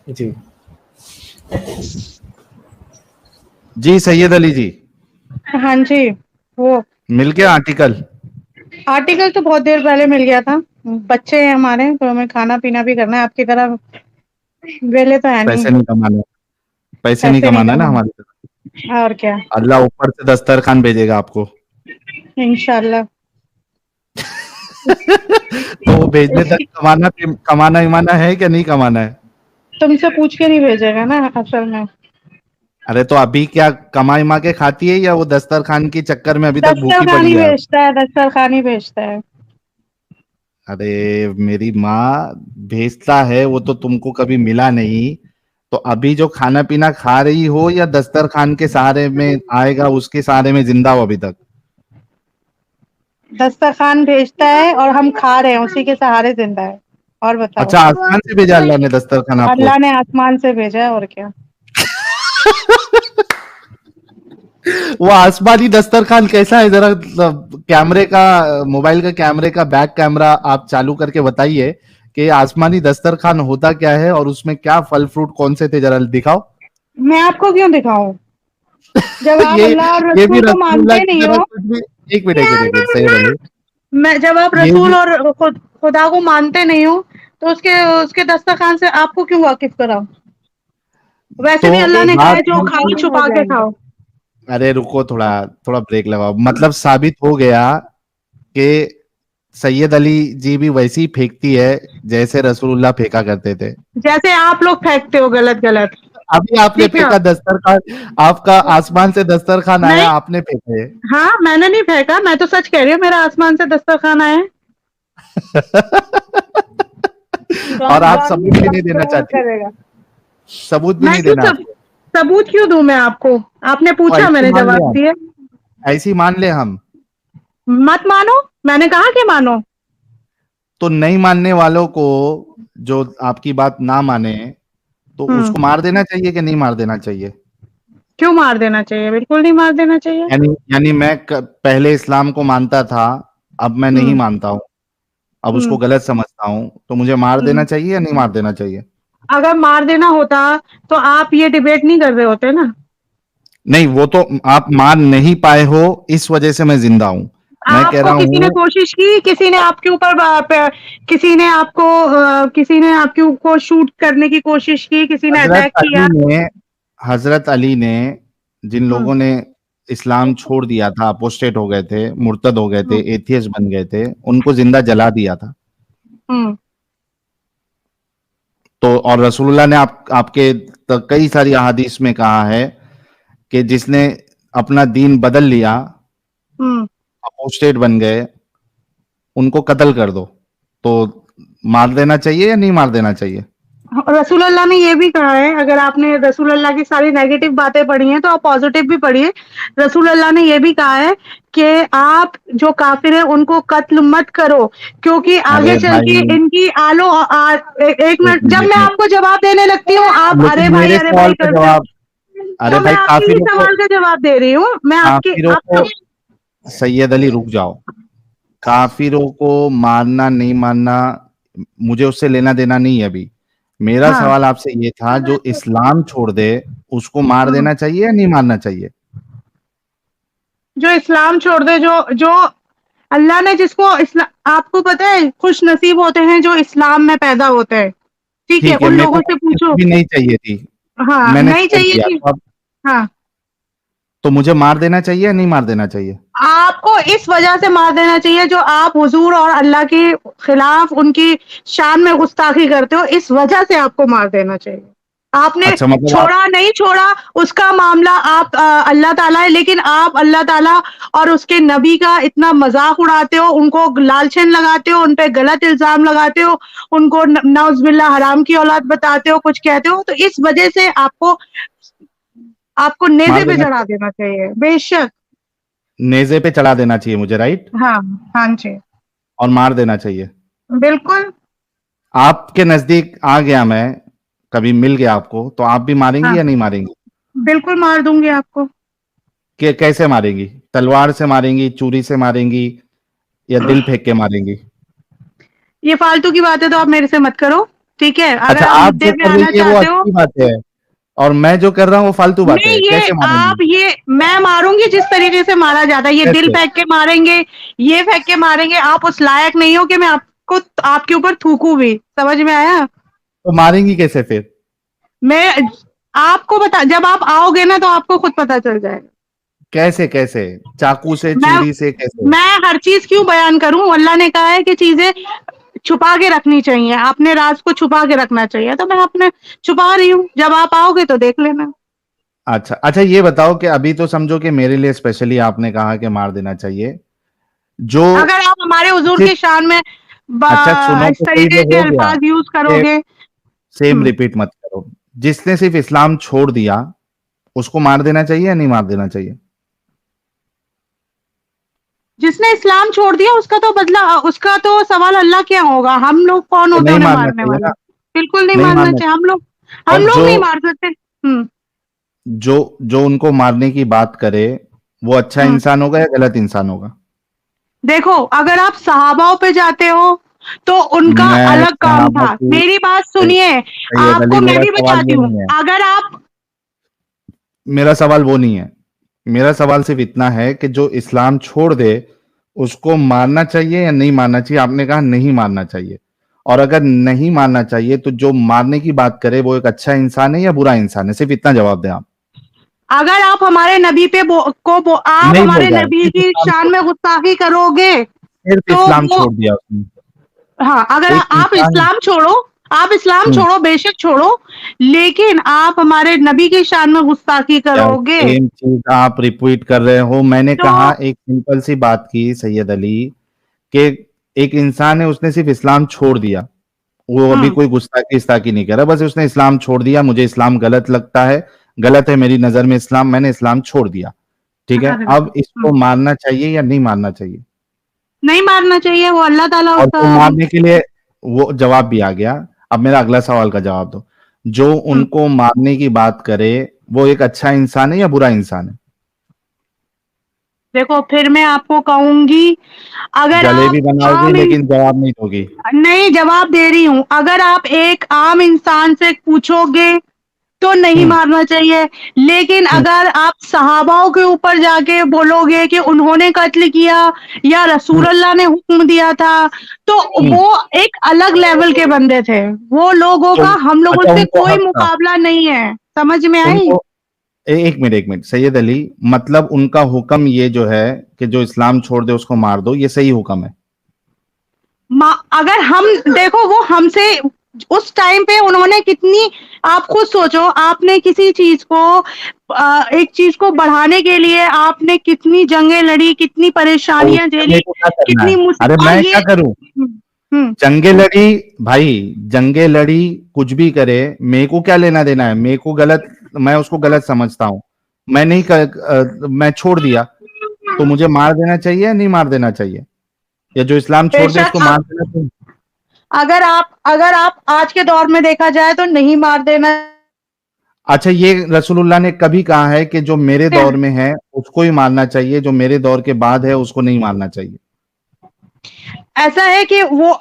जी। जी सैयद अली जी, हाँ जी, वो मिल गया आर्टिकल? आर्टिकल तो बहुत देर पहले मिल गया था। बच्चे हैं हमारे, तो हमें खाना-पीना भी करना है, आपकी तरह वेले तो है नहीं, पैसे नहीं कमाने, पैसे नहीं पैसे नहीं कमाना है ना कमाने। हमारी तरह। और क्या, अल्लाह ऊपर से दस्तरखान भेजेगा आपको। इंशाल्लाह। तो वो भेजने तक इसकी कमाना कमाना इमाना है क्या नहीं कमाना है? तुमसे पूछ के नहीं भेजेगा ना असल में। अरे तो अभी क्या कमा इमा के खाती है, या वो दस्तरखान के चक्कर में अभी तक भूखी दस्तरखान पड़ी ही है? भेजता है, दस्तरखान ही भेजता है। अरे मेरी माँ, भेजता है वो तो तुमको कभी मिला नहीं। तो अभी जो खाना पीना खा रही हो, या दस्तरखान के सहारे में आएगा उसके सहारे में जिंदा हो अभी तक? दस्तरखान भेजता है और हम खा रहे हैं, उसी के सहारे जिंदा है। और बताओ। अच्छा, आसमान से भेजा अल्लाह ने दस्तरखान आपको? अल्लाह ने आसमान से भेजा है, और क्या। वो आसमानी दस्तरखान कैसा है, जरा कैमरे का, मोबाइल का कैमरे का बैक कैमरा आप चालू करके बताइए कि आसमानी दस्तरखान होता क्या है, और उसमें क्या फल फ्रूट कौन से थे, जरा दिखाओ। मैं आपको क्यों दिखाऊं, जब आप ये अल्लाह और ये भी रसूल को रसूलुल्लाह मानते की नहीं तरह हो। कुछ भी। एक मिनट सही रहिए। मैं जब आप ये रसूल भी और खुदा को मानते नहीं हो, तो उसके उसके दस्तरखान से आपको क्यों वाकिफ कराऊं। वैसे तो भी अल्लाह ने कहा बात है जो खाओ छुपा के खाओ। अरे रुको, थोड़ा थोड़ा ब्रेक लगाओ। मतलब साबित हो गया कि सैयद अली जी भी वैसी ही फेंकती है जैसे रसूलुल्लाह फेंका करते थे। जैसे आप लोग फेंकते हो गलत गलत। अभी आपने ठीक है। फेंका दस्तरखान, आपका आसमान से दस्तरखान आया, नहीं, आपने फेंका है। हाँ मैंने नहीं फेंका, मैं तो सच कह रही हूँ, मेरा आसमान से दस्तरखान आया है। और आप कौन सबूत भी नहीं देना कबूल चाहती? करेगा। सबूत भी मैं नहीं क्यों देना आपको? सबूत क्यों दूं मैं आपको। आपने तो पूछा, ऐसी मैंने मान ले जवाब हम, दिया। ऐसी मान ले हम। मत मानो, मैंने कहा कि मानो। तो नहीं मानने वालों को, जो आपकी बात ना माने, तो हम्म। उसको मार देना चाहिए कि नहीं मार देना चाहिए? क्यों मार देना चाहिए, बिल्कुल नहीं मार देना चाहिए। यानी मैं पहले इस्लाम को मानता था, अब मैं नहीं हम्म। मानता हूँ, अब उसको हम्म। गलत समझता हूँ, तो मुझे मार देना हम्म। चाहिए या नहीं मार देना चाहिए? अगर मार देना होता तो आप ये डिबेट नहीं कर रहे होते ना। नहीं, वो तो आप मार नहीं पाए हो, इस वजह से मैं जिंदा हूं। मैं कह आपको रहा किसी ने हूं, कोशिश की, किसी ने आपके ऊपर किसी ने आपके ऊपर शूट करने की कोशिश की, किसी ने हजरत अटैक अली किया। ने हजरत अली ने, जिन हम्म। लोगों ने इस्लाम छोड़ दिया था, अपोस्टेट हो गए थे, मुर्तद हो गए थे, हम्म। एथियस्ट बन गए थे, उनको जिंदा जला दिया था। हम्म। तो और रसूलुल्लाह ने आपके कई सारी अहादीस में कहा है कि जिसने अपना दीन बदल लिया, हम्म। अपोस्टेट बन गए, उनको कत्ल कर दो। तो मार देना चाहिए या नहीं मार देना चाहिए? रसूल अल्लाह ने ये भी कहा है, अगर आपने रसूल अल्लाह की सारी नेगेटिव बातें पढ़ी हैं तो आप पॉजिटिव भी पढ़िए। रसूल अल्लाह ने ये भी कहा है कि आप जो काफिर हैं उनको कत्ल मत करो, क्योंकि आगे अरे चल के भाई, इनकी एक एक मिनट, जब मिनट मैं में, आपको जवाब देने लगती हूँ आप लेकिन मेरे अरे सवाल भाई का करते हो। जवाब, अरे तो मैं भाई आपके ही काफिरों को, सवाल का जवाब दे रही हूँ, मैं आपके काफिरों आपका। को, सैयद अली रुक जाओ। काफिरों को मारना नहीं मारना, मुझे उससे लेना देना नहीं है अभी। मेरा हाँ। सवाल आपसे ये था, जो इस्लाम छोड़ दे उसको मार हम्म। देना चाहिए या नहीं मारना चाहिए? जो इस्लाम छोड़ दे, जो जो अल्लाह ने जिसको इस्लाम, आपको पता है खुश नसीब होते हैं जो इस्लाम में पैदा होते हैं। ठीक है, ठीक है, उन मेरे लोगों को से पूछो। भी नहीं चाहिए थी, हाँ, मैंने नहीं छोड़ चाहिए दिया, थी। तो अब हाँ। तो मुझे मार देना चाहिए या नहीं मार देना चाहिए? आपको इस वजह से मार देना चाहिए जो आप हुजूर और अल्लाह के खिलाफ उनकी शान में गुस्ताखी करते हो, इस वजह से आपको मार देना चाहिए। आपने अच्छा, मतलब आप, छोड़ा नहीं छोड़ा उसका मामला आप अल्लाह ताला है, लेकिन आप अल्लाह ताला और उसके नबी का इतना मजाक उड़ाते हो, उनको लालचन लगाते हो, उन पे गलत इल्जाम लगाते हो, उनको नौजुबिल्ला हराम की औलाद बताते हो, कुछ कहते हो, तो इस वजह से आपको आपको नेज़े मार पे देना चढ़ा चाहिए, देना चाहिए, बेशक। नेज़े पे चढ़ा देना चाहिए मुझे, राइट? हाँ। हाँ जी। और मार देना चाहिए। बिल्कुल। आपके नजदीक आ गया मैं, कभी मिल गया आपको, तो आप भी मारेंगी हाँ, या नहीं मारेंगी? बिल्कुल मार दूँगी आपको। कि कैसे मारेंगी? तलवार से मारेंगी, छुरी से मारेंगी, या दिल फेंक के मारेंगी? ये फालतू की बातें तो आप मेरे से मत करो, ठीक है, अगर अच्छा, आप आप मुद्दे जो पे कर रही आना है वो चाहते हो। अच्छी बात है और मैं जो कर रहा हूँ वो फालतू बात नहीं, है, ये कैसे आप, मानेंगी? ये मैं मारूंगी जिस तरीके से मारा जाता है, ये दिल कैसे? फेंक के मारेंगे, ये फेंक के मारेंगे, आप उस लायक नहीं हो कि मैं आपको, आपके ऊपर थूकूं भी। समझ में आया? तो मारेंगी कैसे फिर? मैं आपको बता, जब आप आओगे ना तो आपको खुद पता चल जाएगा। कैसे कैसे? चाकू से, मैं छुरी से, कैसे? मैं हर चीज क्यों बयान करूं? अल्लाह ने कहा है कि चीजें छुपा के रखनी चाहिए, अपने राज को छुपा के रखना चाहिए, तो मैं अपने छुपा रही हूँ, जब आप आओगे तो देख लेना। अच्छा अच्छा, ये बताओ कि अभी तो समझो कि मेरे लिए स्पेशली आपने कहा कि मार देना चाहिए, जो अगर आप हमारे हुजूर सिर्फ, की शान में अच्छा सुनो, इस तो कई तरीके लोग के हो गया अल्फाज यूज कि करोगे। सेम हम्म, रिपीट मत करो। जिसने सिर्फ इस्लाम छोड़ दिया उसको मार देना चाहिए या नहीं मार देना चाहिए? जिसने इस्लाम छोड़ दिया उसका तो बदला, उसका तो सवाल अल्लाह के यहाँ होगा, हम लोग कौन तो होते हैं नहीं उन्हें मारना मारने चाहिए वाले? ना? बिल्कुल नहीं नहीं मारना मारना चाहिए, चाहिए। हम और लोग जो नहीं मार सकते। जो जो उनको मारने की बात करे वो अच्छा हम्म। इंसान होगा या गलत इंसान होगा? देखो, अगर आप सहाबाओं पे जाते हो तो उनका मैं अलग काम सहाबा था, की, मेरी बात सुनिए, सैयद अली, आपको मैं मेरा भी सवाल बताती ये हूँ। नहीं है। अगर आप, मेरा सवाल वो नहीं है। मेरा सवाल सिर्फ इतना है कि जो इस्लाम छोड़ दे उसको मारना चाहिए या नहीं मारना चाहिए? आपने कहा नहीं मारना चाहिए। और अगर नहीं मारना चाहिए तो जो मारने की बात करे वो एक अच्छा इंसान है या बुरा इंसान है? सिर्फ इतना जवाब दें आप। अगर आप हमारे नबी पे आप नहीं बोल हमारे रहा है, नबी सिर्फ की इस्लाम शान छोड़, में गुस्ताखी करोगे सिर्फ तो इस्लाम वो, छोड़ दिया उसने। हाँ, अगर एक आप इंसान, इस्लाम छोड़ो, आप इस्लाम हम्म, छोड़ो, बेशक छोड़ो, लेकिन आप हमारे नबी की शान में गुस्ताखी यार करोगे सेम चीज आप रिपीट कर रहे हो। मैंने तो, कहा एक सिंपल सी बात की सैयद अली, कि एक इंसान है उसने सिर्फ इस्लाम छोड़ दिया, वो अभी हम्म, कोई गुस्ताखी इस्ताखी नहीं कर रहा, बस उसने इस्लाम छोड़ दिया, मुझे इस्लाम गलत लगता है, गलत है मेरी नजर में इस्लाम, मैंने इस्लाम छोड़ दिया। ठीक है, अब इसको मारना चाहिए या नहीं मारना चाहिए? नहीं मारना चाहिए, वो अल्लाह ताला और उसका। जो मारने के लिए, वो जवाब भी आ गया। अब मेरा अगला सवाल का जवाब दो। जो हम्म, उनको मारने की बात करे वो एक अच्छा इंसान है या बुरा इंसान है? देखो, फिर मैं आपको कहूंगी, अगर आप जलेबी बनाओगी आम लेकिन जवाब नहीं दोगी। नहीं, जवाब दे रही हूँ, अगर आप एक आम इंसान से पूछोगे तो नहीं हम्म मारना चाहिए, लेकिन हम्म अगर आप सहाबाओं के ऊपर जाके बोलोगे कि उन्होंने कत्ल किया या रसूल हम्म अल्लाह ने हुक्म दिया था, तो हम्म। वो एक अलग लेवल के बंदे थे, वो लोगों तो का हम लोगों अच्छा, से उनको कोई हक था, मुकाबला नहीं है। समझ में आई? उनको, एक मिनट एक मिनट, सैयद अली, मतलब उनका हुक्म ये जो है कि जो इस्लाम छोड़ दे उसको मार दो, ये सही हुक्म है? अगर हम देखो, वो हमसे उस टाइम पे उन्होंने कितनी, आप खुद सोचो, आपने किसी चीज को एक चीज को बढ़ाने के लिए आपने कितनी जंगें लड़ी, कितनी तो परेशानियां उसमें झेली, मेरे को क्या करना कितनी है? मुश्किल, अरे और मैं ये, क्या करूं? जंगे लड़ी, भाई, जंगे लड़ी, कुछ भी करे, मेरे को क्या लेना देना है? मेरे को गलत, मैं उसको गलत समझता हूं, मैं नहीं मैं छोड़ दिया, तो मुझे मार देना चाहिए या नहीं मार देना चाहिए? या जो इस्लाम छोड़ दे बेशक उसको मार देना चाहिए? अगर आप आज के दौर में देखा जाए तो नहीं मार देना अच्छा, ये रसूलुल्लाह ने कभी कहा है कि जो मेरे है। दौर में है उसको ही मारना चाहिए, जो मेरे दौर के बाद है उसको नहीं मारना चाहिए? ऐसा है कि वो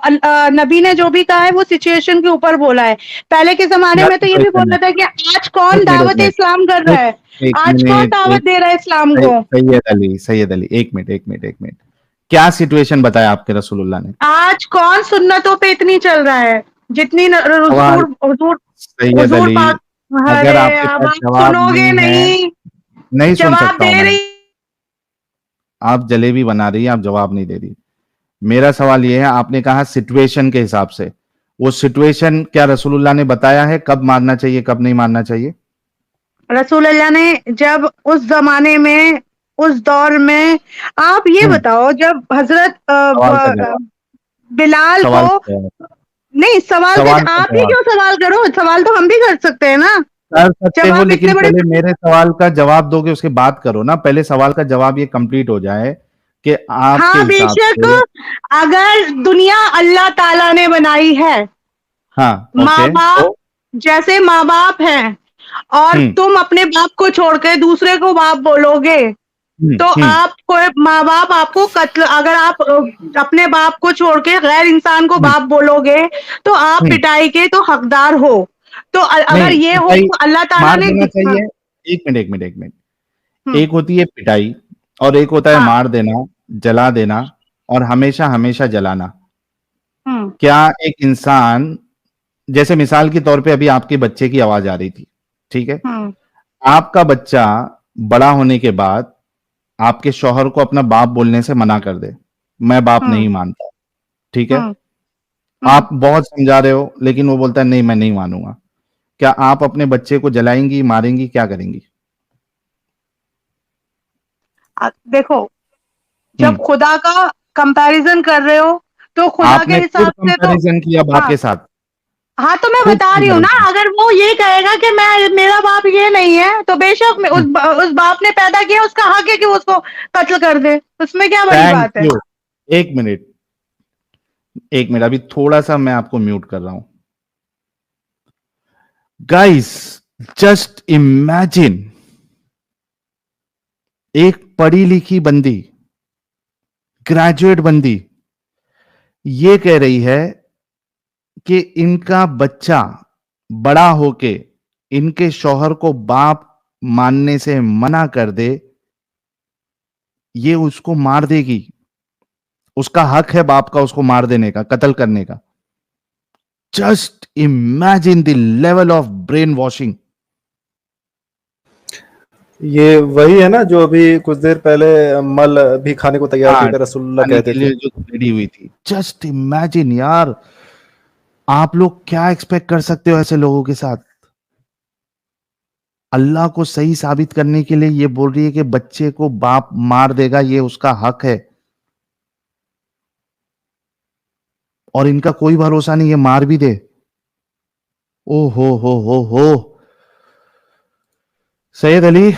नबी ने जो भी कहा है वो सिचुएशन के ऊपर बोला है। पहले के जमाने क्या में तो ये भी सिचुएशन है? बोला था कि आज एक कौन मिनट एक दावत मिनट इस्लाम कर रहा एक है, एक आज कौन मिनट दावत एक दे रहा है इस्लाम को। सैयद अली, सैयद अली, एक मिनट एक मिनट एक मिनट, क्या सिचुएशन बताया आपके रसूलुल्लाह ने? आज कौन सुन्नतों पे इतनी चल रहा है जितनी सवाल, हुजूर हुजूर सैयद हुजूर अली, पाक। अगर अरे, आपके अब पास आप जवाब सुनोगे नहीं है, नहीं, नहीं सुन जवाब सकता हूं दे मैं। रही। आप जलेबी बना रही हैं, आप जवाब नहीं दे रही। मेरा सवाल यह है, आपने कहा सिचुएशन के हिसाब से, वो सिचुएशन क्या रसूलुल्लाह ने बताया है कब मारना चाहिए कब नहीं मारना चाहिए? रसूल अल्लाह ने जब उस जमाने में, उस दौर में, आप ये हम्म, बताओ, जब हजरत सवाल का जवाब, बिलाल को, सवाल का जवाब, नहीं, सवाल का सवाल का आप ही जवाब। क्यों सवाल करो, सवाल तो हम भी कर सकते हैं ना, कर सकते जब हो आप लेकिन इतने बड़े। पहले मेरे सवाल का जवाब दोगे उसके बाद करो ना, पहले सवाल का जवाब ये कंप्लीट हो जाए कि आपके हाँ, हिसाब बेशक, से। अगर दुनिया अल्लाह ताला ने बनाई है, हाँ, माँ ओके, बाप, तो जैसे माँ बाप हैं, और हम्म तुम अपने बाप को छोड़ के दूसरे को बाप बोलोगे तो आपको माँ बाप आपको कत्ल, अगर आप अपने बाप को छोड़ के गैर इंसान को बाप बोलोगे तो आप पिटाई के तो हकदार हो। तो अगर ये हो तो अल्लाह ताला मार ने देना चाहिए। एक मिनट, एक होती है पिटाई और एक होता है मार देना, जला देना और हमेशा हमेशा जलाना। क्या एक इंसान, जैसे मिसाल के तौर पे अभी आपके बच्चे की आवाज आ रही थी, ठीक है, आपका बच्चा बड़ा होने के बाद आपके शौहर को अपना बाप बोलने से मना कर दे, मैं बाप नहीं मानता, ठीक है, आप बहुत समझा रहे हो लेकिन वो बोलता है नहीं मैं नहीं मानूंगा, क्या आप अपने बच्चे को जलाएंगी, मारेंगी, क्या करेंगी? देखो, जब खुदा का कंपैरिजन कर रहे हो तो खुदा के हिसाब से तो कंपैरिजन किया बाप के साथ। हाँ तो मैं बता रही हूँ ना, अगर वो ये कहेगा कि मेरा बाप ये नहीं है तो बेशक उस बाप ने पैदा किया, उसका हक है कि उसको कत्ल कर दे, उसमें क्या बड़ी बात है। एक मिनट, अभी थोड़ा सा मैं आपको म्यूट कर रहा हूं। गाइस, जस्ट इमेजिन, एक पढ़ी लिखी बंदी, ग्रेजुएट बंदी ये कह रही है कि इनका बच्चा बड़ा होके इनके शौहर को बाप मानने से मना कर दे, ये उसको मार देगी, उसका हक है बाप का उसको मार देने का, कत्ल करने का। Just imagine the level of brain washing. ये वही है ना जो अभी कुछ देर पहले मल भी खाने को तैयार करके रसूलुल्लाह कहते थे, जो रेडी हुई थी। जस्ट इमेजिन यार, आप लोग क्या एक्सपेक्ट कर सकते हो ऐसे लोगों के साथ? अल्लाह को सही साबित करने के लिए ये बोल रही है कि बच्चे को बाप मार देगा, ये उसका हक है, और इनका कोई भरोसा नहीं, ये मार भी दे। ओ हो Syed Ali,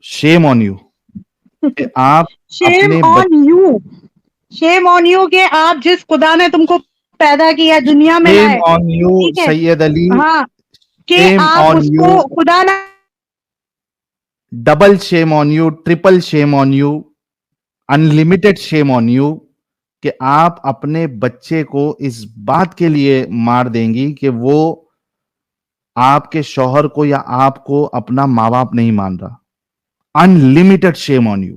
shame on you. आप शेम ऑन यू के आप जिस खुदा ने तुमको पैदा किया दुनिया में लाए, shame on you Syed Ali. हाँ, कि आप उसको खुदा ना, double shame on you, triple shame on you, unlimited shame on you कि आप अपने बच्चे को इस बात के लिए मार देंगी कि वो आपके शौहर को या आपको अपना माँ बाप नहीं मान रहा। Unlimited shame on you.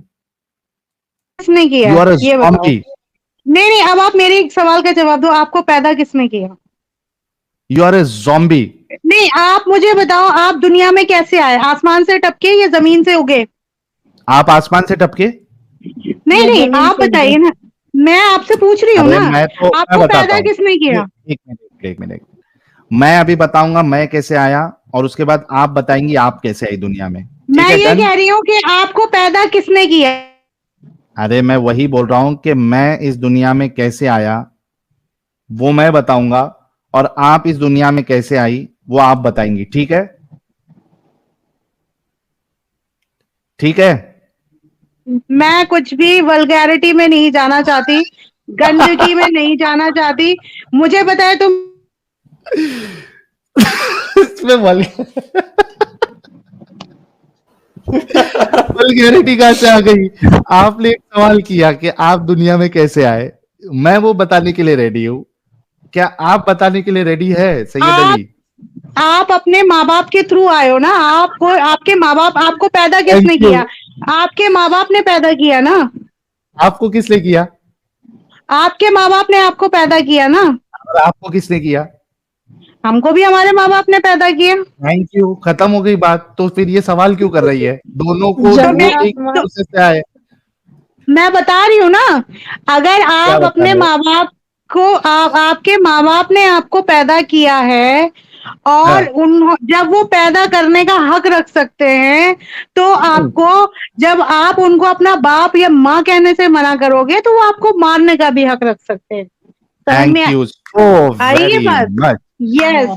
किसने किया? यू आर ये बताओ। नहीं, अब आप मेरे एक सवाल का जवाब दो, आपको पैदा किसने किया? You are a zombie. नहीं, आप मुझे बताओ, आप दुनिया में कैसे आए? आसमान से टपके या जमीन से उगे? आप आसमान से टपके? नहीं, आप बताइए ना, मैं आपसे पूछ रही हूँ ना, आपको पैदा किसने किया? एक मिनट, मैं अभी बताऊंगा मैं कैसे आया और उसके बाद आप बताएंगी आप कैसे आई दुनिया में। मैं ये कह रही हूँ कि आपको पैदा किसने किया? अरे मैं वही बोल रहा हूं कि मैं इस दुनिया में कैसे आया वो मैं बताऊंगा, और आप इस दुनिया में कैसे आई वो आप बताएंगी, ठीक है? ठीक है, मैं कुछ भी वल्गैरिटी में नहीं जाना चाहती, गंदगी में नहीं जाना चाहती, मुझे बताए तुम इसमें वल्गैरिटी कहां से आ गई? आपने एक सवाल किया कि आप दुनिया में कैसे आए, मैं वो बताने के लिए रेडी हूं। क्या आप बताने के लिए रेडी है सैयद अली? आप अपने माँ बाप के थ्रू आए हो ना, आपको आपके माँ बाप, आपको पैदा किसने किया? आपके माँ बाप ने पैदा किया ना। आपको किसने किया? आपके माँ बाप ने आपको पैदा किया ना। और आपको किसने किया? हमको भी हमारे माँ बाप ने पैदा किया। थैंक यू, खत्म हो गई बात। तो फिर ये सवाल क्यों कर रही है? दोनों को एक से आए। मैं बता रही हूँ ना, अगर आप अपने माँ बाप को, आपके माँ बाप ने आपको पैदा किया है और जब वो पैदा करने का हक रख सकते हैं, तो आपको, जब आप उनको अपना बाप या माँ कहने से मना करोगे तो वो आपको मारने का भी हक रख सकते हैं। Thank you so very much. Yes,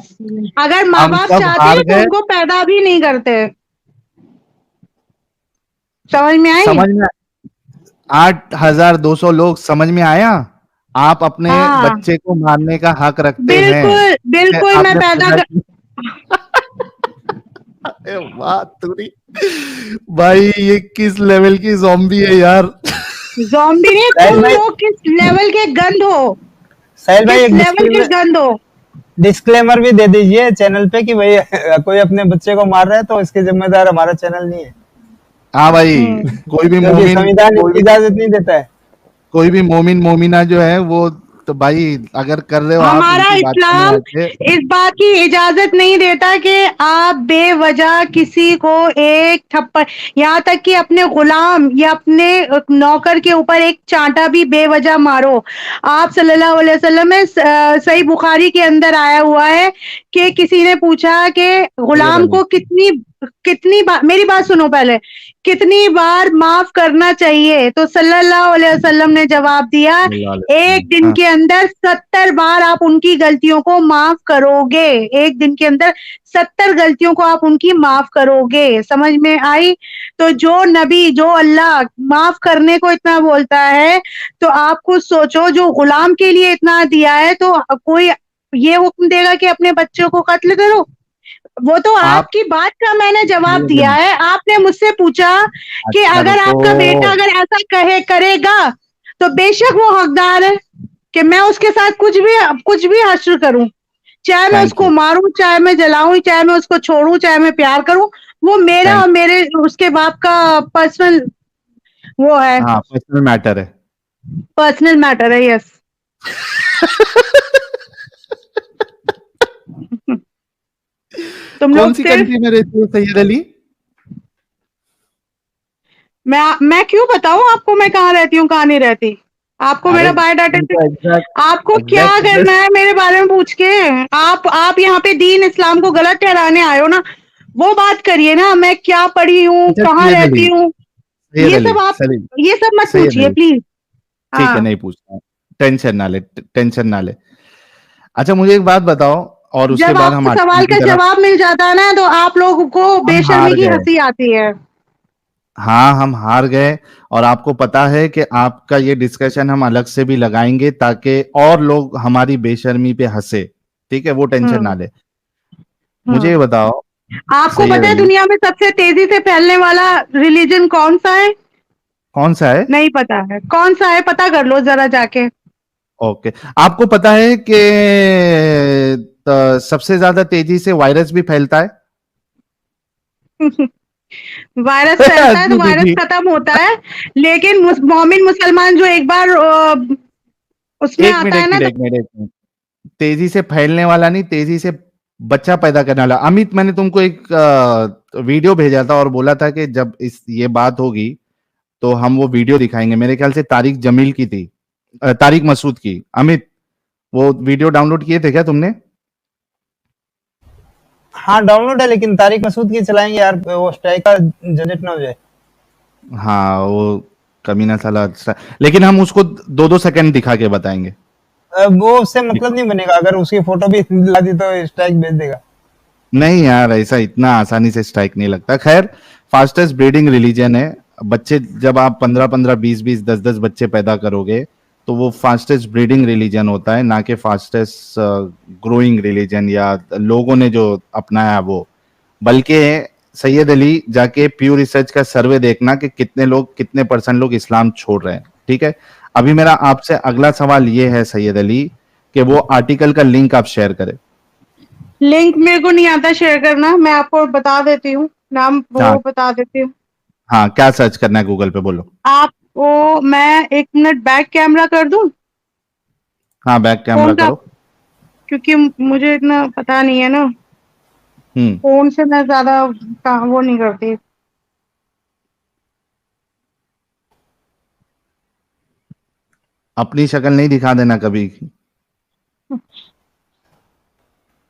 अगर माँ बाप चाहते हैं तो उनको पैदा भी नहीं करते। समझ में आई? समझ में 8,200 लोग समझ में आया? आप अपने बच्चे को मारने का हक रखते हैं। बिल्कुल मैं पैदा अरे वाह तुरी। भाई ये किस लेवल की ज़ॉम्बी है यार। ज़ॉम्बी नहीं, साहिल तुम भाई, लोग किस लेवल के गंध हो, साहिल भाई किस एक लेवल के गंध हो। डिस्क्लेमर भी दे दीजिए चैनल पे कि भाई कोई अपने बच्चे को मार रहा है तो इसके जिम्मेदार हमारा चैनल नहीं है, हाँ भाई, हम्म। कोई भी क्योंकि मोमिन संविधान कोई भी इजाजत नहीं देता है। कोई भी मोमिन मोमिना जो है वो, तो भाई अगर कर रहे हो आप हमारा इनकी बातों में इस्लाम आके। इस बात की इजाजत नहीं देता कि आप बेवजह किसी को एक थप्पड़, यहाँ तक कि अपने गुलाम या अपने नौकर के ऊपर एक चांटा भी बेवजह मारो। आप सल्लल्लाहु अलैहि वसल्लम में सही बुखारी के अंदर आया हुआ है कि किसी ने पूछा कि सैयद गुलाम अली को कितनी कितनी बार, मेरी बात सुनो पहले, कितनी बार माफ करना चाहिए, तो सल्लल्लाहु अलैहि वसल्लम ने जवाब दिया, सल्लल्लाहु अलैहि एक वसल्लम। दिन हाँ, के अंदर 70 बार आप उनकी गलतियों को माफ करोगे। एक दिन के अंदर 70 गलतियों को आप उनकी माफ करोगे। समझ में आई? तो जो नबी, जो अल्लाह माफ करने को इतना बोलता है, तो आप खुद सोचो, जो गुलाम के लिए इतना दिया है, तो कोई ये हुक्म देगा कि अपने बच्चों को कत्ल करो? वो तो आप आपकी बात का मैंने जवाब सैयद दिया अली, है। आपने मुझसे पूछा कि अच्छा अगर रुको। आपका बेटा अगर ऐसा कहे करेगा, तो बेशक वो हकदार है कि मैं उसके साथ कुछ भी हश्र करूं, चाहे मैं थैंक उसको यू। मारूं, चाहे मैं जलाऊं, चाहे मैं उसको छोड़ूं, चाहे मैं प्यार करूं। वो मेरा थैंक और मेरे उसके बाप का पर्सनल वो है, हाँ, पर्सनल मैटर है। पर्सनल मैटर है। यस। तुम कौन लोग सी सिर्फ, कंट्री में रहती हो सैयद अली? मैं क्यों बताऊं आपको मैं कहाँ रहती हूँ कहाँ नहीं रहती? आपको अरे मेरा बायोडाटा, तुमको एग्जैक्ट आपको क्या एग्जैक्ट करना एड्रेस। है मेरे बारे में पूछ के? आप यहाँ पे दीन इस्लाम को गलत ठहराने आए हो ना, वो बात करिए ना। मैं क्या पढ़ी हूँ, अच्छा कहाँ सैयद अली, रहती हूँ, सैयद ये अली, सब आप, सलीम, ये सब मत सैयद पूछिए अली। प्लीज। ठीक है, हाँ, नहीं पूछता, टेंशन ना ले, टेंशन ना ले। अच्छा मुझे एक बात बताओ, और उसके जब बाद हम आपको आर्टिकल सवाल की का तरफ। जवाब मिल जाता है ना, तो आप लोगों को हम बेशर्मी हार की गए। हंसी आती है। हाँ, हम हार गए। और आपको पता है कि आपका ये डिस्कशन हम अलग से भी लगाएंगे ताकि और लोग हमारी बेशर्मी पे हंसे। ठीक है, वो टेंशन ना हम्म। ले। मुझे हम्म। ये बताओ आपको सैयद पता है अली, दुनिया में सबसे तेजी से फैलने वाला रिलीजन कौन सा है? कौन सा है? नहीं पता है कौन सा है? पता कर लो जरा जाके। ओके, आपको पता है कि सबसे ज्यादा तेजी से वायरस भी फैलता है? वायरस फैलता है तो हंसी वायरस दिखी। खत्म होता है, लेकिन मोमिन मुसलमान जो एक बार उसमें एक मिनट आता है एक ना, मिनट तो एक मिनट एक मिनट, तेजी से फैलने वाला नहीं, तेजी से बच्चा पैदा करने वाला। अमित, मैंने तुमको एक वीडियो भेजा था और बोला था कि जब इस ये बात होगी तो हम वो वीडियो दिखाएंगे। मेरे ख्याल से तारिक जमील की थी, तारिक मसूद की। अमित, वो वीडियो डाउनलोड किए थे क्या तुमने? हाँ डाउनलोड है, लेकिन तारिक मसूद की चलाएंगे यार, वो स्ट्राइक का जनरेट ना हो जाए। हाँ वो कमीना साला अच्छा, लेकिन हम उसको 2-2 सेकंड दिखा के बताएंगे। वो उससे मतलब नहीं बनेगा, अगर उसकी फोटो भी ला दी तो स्ट्राइक भेज देगा। नहीं यार, ऐसा इतना आसानी से स्ट्राइक नहीं लगता। खैर, फास्टेस्ट ब्रीडिंग रिलीजन है। बच्चे जब आप 15-15, 20-20, 10-10 बच्चे पैदा करोगे तो वो फास्टेस्ट ब्रीडिंग रिलीजन होता है, ना कि फास्टेस्ट ग्रोइंग रिलीजन या लोगों ने जो अपनाया वो। बल्कि सैयद अली, जाके प्यू रिसर्च का सर्वे देखना कि कितने लोग, कितने परसेंट लोग इस्लाम छोड़ रहे हैं। ठीक है, अभी मेरा आपसे अगला सवाल ये है सैयद अली, कि वो आर्टिकल का लिंक आप शेयर करें। लिंक मेरे को नहीं आता शेयर करना। मैं आपको बता देती हूँ, नाम वो हाँ, बता देती हूँ हाँ, क्या सर्च करना है गूगल पे बोलो। आपको। मैं एक मिनट बैक कैमरा कर दूं हाँ, बैक कैमरा फोन का, करो। क्योंकि मुझे इतना पता नहीं है ना, हम्म। फोन से मैं ज्यादा वो नहीं करती। अपनी शक्ल नहीं दिखा देना कभी।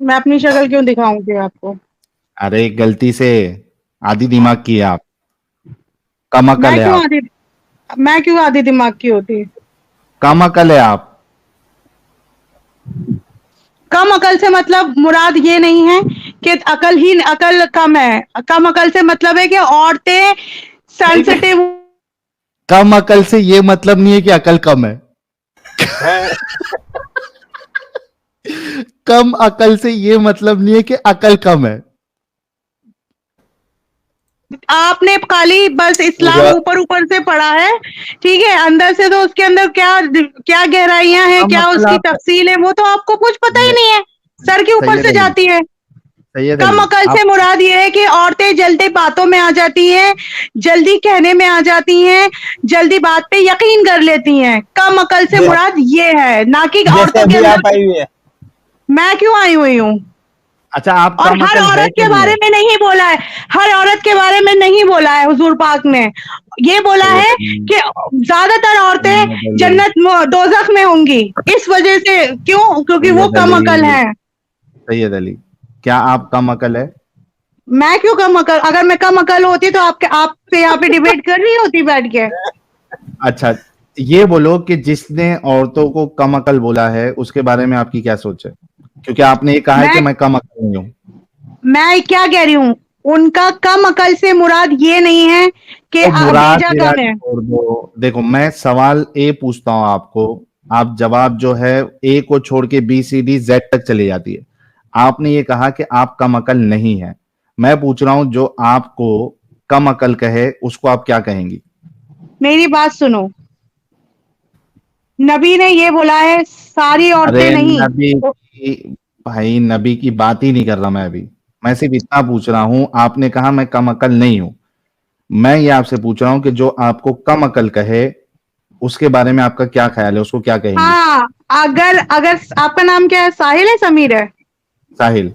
मैं अपनी शक्ल क्यों दिखाऊंगी आपको? अरे गलती से, आधी दिमाग की है आप, कम अकल मैं है क्यों आप, आधी मैं क्यों आधी दिमाग की होती? कम अकल है आप। कम अकल से मतलब मुराद ये नहीं है कि अकल कम है। कम अकल से मतलब है कि औरतें एक मिनट, सेंसिटिव। कम अकल से ये मतलब नहीं है कि अकल कम है। कम अकल से ये मतलब नहीं है कि अकल कम है। आपने खाली बस इस्लाम या ऊपर ऊपर से पढ़ा है, ठीक है, अंदर से तो उसके अंदर क्या क्या गहराइयां हैं, कम क्या अकल उसकी आप तफसील है, वो तो आपको कुछ पता ही नहीं है, सर के ऊपर सैयद से अली, जाती है। सैयद कम अली अकल आप से मुराद ये है कि औरतें जल्दी बातों में आ जाती हैं, जल्दी कहने में आ जाती हैं, जल्दी बात पे यकीन कर लेती हैं। कम अकल से जै, मुराद ये है, ना कि जैसे औरतों के अभी अंदर। आप आई हुई है। मैं क्यों आई हुई हूँ? अच्छा, आप और कम हर अकल है औरत कि के नहीं बारे है? में नहीं बोला है, हर औरत के बारे में नहीं बोला है हुजूर पाक ने। ये बोला सैयद है अली, कि ज्यादातर औरतें सैयद अली, जन्नत दोजख में होंगी। इस वजह से क्यों? क्योंकि वो सैयद कम अकल अली, है। सैयद अली, क्या आप कम अकल है? मैं क्यों कम अकल? अगर मैं कम अकल होती तो आपके आपसे यहाँ पे डिबेट कर रही होती बैठ के। अच्छा, ये बोलो कि जिसने औरतों को कम अकल बोला है उसके बारे में आपकी क्या सोच है? क्योंकि आपने ये कहा है कि मैं मैं कम अकल नहीं हूँ। मैं क्या कह रही हूँ, उनका कम अकल से मुराद ये नहीं है कि तो मुराद भेजा मेरा कम है। छोड़ दो, देखो मैं सवाल ए पूछता हूं आपको, आप जवाब जो है ए को छोड़ के बी सी डी जेड तक चली जाती है। आपने ये कहा कि आप कम अकल नहीं है। मैं पूछ रहा हूं जो आपको कम अकल कहे उसको आप क्या कहेंगी? मेरी बात सुनो, नबी ने ये बोला है सारी अरे औरतें नहीं। नबी तो की, भाई नबी की बात ही नहीं कर रहा मैं अभी। मैं सिर्फ इतना पूछ रहा हूं, आपने कहा मैं कम अकल नहीं हूं। मैं ये आपसे पूछ रहा हूं कि जो आपको कम अकल कहे उसके बारे में आपका क्या ख्याल है, उसको क्या कहेंगी? हाँ, अगर अगर आपका नाम क्या है? साहिल है, समीर है? साहिल।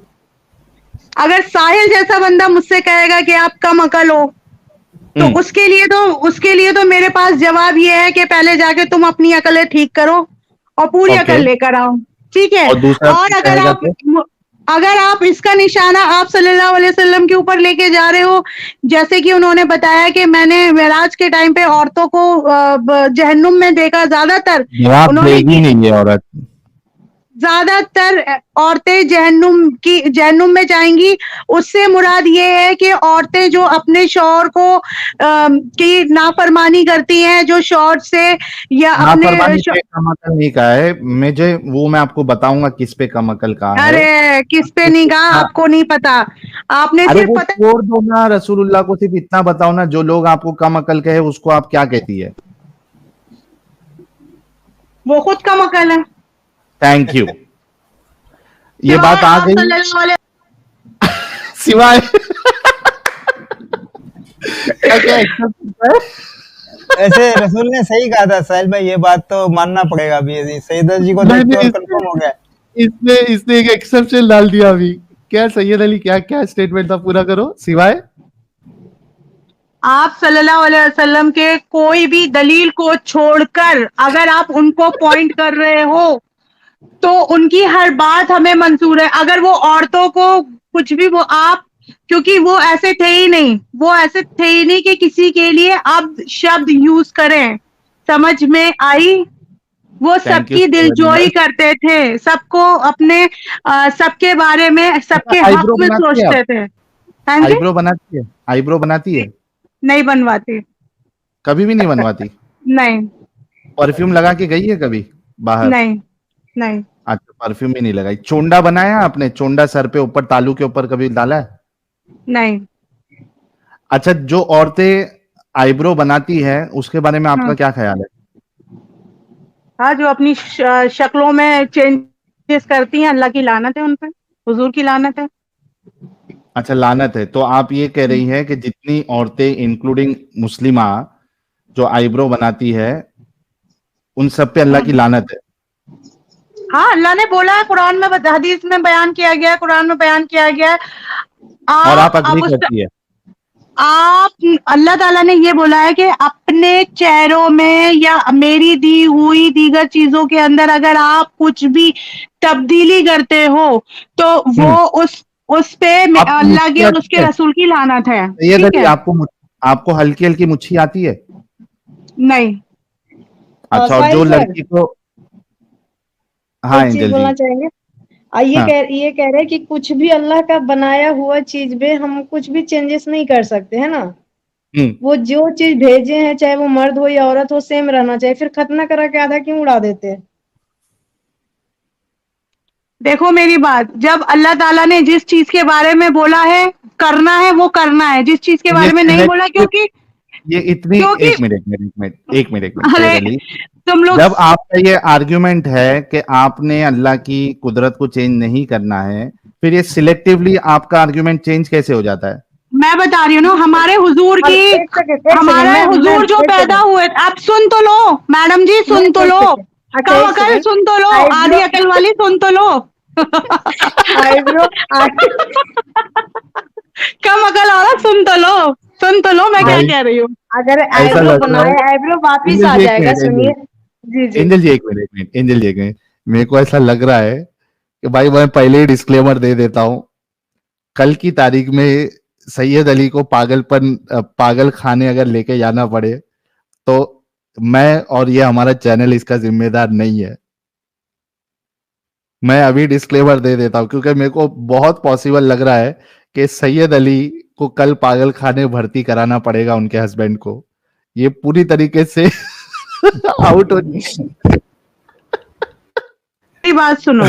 अगर साहिल जैसा बंदा मुझसे कहेगा कि आप कम अकल हो, तो हम्म। उसके लिए तो मेरे पास जवाब ये है कि पहले जाके तुम अपनी अकलें ठीक करो और पूरी ओके। अकल लेकर आओ, ठीक है। और दूसरा और कोई कहेगा तो? अगर आप इसका निशाना आप सल्लल्लाहु अलैहि वसल्लम के ऊपर लेके जा रहे हो, जैसे कि उन्होंने बताया कि मैंने मेराज के टाइम पे औरतों को जहन्नुम में देखा, जवाब उन्होंने देगी नहीं ये औरत। ज्यादातर औरतें जहन्नुम में जाएंगी। उससे मुराद ये है कि औरतें जो अपने शौहर को की नाफरमानी करती हैं, जो शौहर से या अपने नाफरमानी पे कम अकल नहीं कहा है मुझे, वो मैं आपको बताऊंगा किस पे कम अकल कहा है। अरे किस पे सिर्फ नहीं कहा? इतना, आपको नहीं पता, आपने अरे सिर्फ वो पता, छोड़ दो ना, रसूलुल्लाह को सिर्फ इतना बताओ ना, जो लोग आपको कम अकल कहे उसको आप क्या कहती है? वो खुद कम अकल है। Thank you. ये सिवाय बात आ आप गई। सल्लल्लाहु अलैहि सिवाय क्या क्या एक्सेप्ट है? ऐसे रसूल ने सही कहा था साहिल भाई, ये बात तो मानना पड़ेगा अभी। सईद जी को देख के मैंने और इसने कंफर्म हो गया। इसने इसने एक एक्सेप्शन डाल दिया अभी। क्या सैयद अली, क्या क्या स्टेटमेंट था, पूरा करो। सिवाय आप सल्लल्लाहु अलैहि वसल्लम के कोई भी दलील को छोड़कर अगर आप उनको पॉइंट कर रहे हो, तो उनकी हर बात हमें मंजूर है। अगर वो औरतों को कुछ भी वो आप, क्योंकि वो ऐसे थे ही नहीं, वो ऐसे थे ही नहीं कि किसी के लिए अब शब्द यूज करें। समझ में आई? वो थैंक यू सबकी सैयद दिलजोई अली। करते थे, सबको अपने सबके बारे में, सबके हक आईब्रो में बनाती है आप? सोचते थे। हाँ जी। आईब्रो बनाती है? आईब्रो बनाती है? नहीं बनवाती। कभी भी नहीं बनवाती? नहीं। परफ्यूम लगा के गई है कभी बाहर? नहीं। नहीं। अच्छा, परफ्यूम भी नहीं लगाई। चोंडा बनाया आपने? चोंडा सर पे ऊपर, तालू के ऊपर कभी डाला है? नहीं। अच्छा, जो औरतें आईब्रो बनाती है उसके बारे में आपका हाँ, क्या ख्याल है? हाँ, जो अपनी शक्लों में चेंजेस करती हैं, अल्लाह की लानत है उन पे, हुजूर की लानत है। अच्छा, लानत है। तो आप ये कह रही हैं कि जितनी औरतें इंक्लूडिंग मुस्लिमा जो आईब्रो बनाती है उन सब पे अल्लाह की लानत है? हाँ, अल्लाह ने बोला है, कुरान में हदीस में बयान किया गया है, कुरान में बयान किया गया है। और आप आप अग्री अब उस करती है? आप अल्लाह ताला ने ये बोला है कि अपने चेहरों में या मेरी दी हुई दीगर चीजों के अंदर अगर आप कुछ भी तब्दीली करते हो, तो वो हम्म। उस पे आपको अल्लाह की मुच्छी और आती उसके है? रसूल की लानत है। सैयद ठीक अली, है। आपको हल्की हल्की मुच्छी आती है? नहीं। अच्छा, और साहिल जो सर, लड़की को, हाँ एक चीज एंजल जी। बोलना चाहेंगे। हाँ। ये कह रहे हैं कि कुछ भी अल्लाह का बनाया हुआ चीज में हम कुछ भी चेंजेस नहीं कर सकते, है ना। हम्म। वो जो चीज भेजे हैं, चाहे वो मर्द हो या औरत हो, सेम रहना चाहिए। फिर खतना करा के आधा क्यों उड़ा देते हैं? देखो मेरी बात, जब अल्लाह ताला ने जिस चीज के बारे में बोला है करना है वो करना है, जिस चीज के ये बारे में नहीं बोला सिलेक्टिव, क्योंकि ये इतनी, क्योंकि एक मिनट अरे सैयद अली, तुम लोग जब आपका ये आर्ग्यूमेंट है कि आपने अल्लाह की कुदरत को चेंज नहीं करना है, फिर ये सिलेक्टिवली आपका आर्ग्यूमेंट चेंज कैसे हो जाता है? मैं बता रही हूँ ना, हमारे हुजूर अब की, एक सेकंड हमारे मैं हुजूर जो एक पैदा सेकंड हुए, आप सुन तो लो मैडम जी, मैं सुन तो एक लो, सेकंड अच्छा कम एक अकल सेकंड सुन तो लो, आधी आईब्रो अकल वाली सुन तो लो। आईब्रो कम अकल औरत सुन तो लो, सुन तो लो मैं क्या भाई कह रही हूँ। अगर ऐसा आईब्रो लग रहा है, बनाए आईब्रो वापिस एंजल आ जी एक जाएगा, मिनट, सुनिए। जी जी एंजल जी एक मिनट, एंजल जी एक मिनट, मेरे को ऐसा लग रहा है कि भाई मैं पहले ही डिस्क्लेमर दे देता हूं, कल की तारीख में सैयद अली को पागल खाने अगर लेके जाना पड़े तो मैं और ये हमारा चैनल इसका जिम्मेदार नहीं है। मैं अभी डिस्क्लेमर दे देता हूं क्योंकि मेरे को बहुत पॉसिबल लग रहा है कि सैयद अली को कल पागल खाने भर्ती कराना पड़ेगा उनके हस्बैंड को। ये पूरी तरीके से आउट हो। मेरी बात सुनो,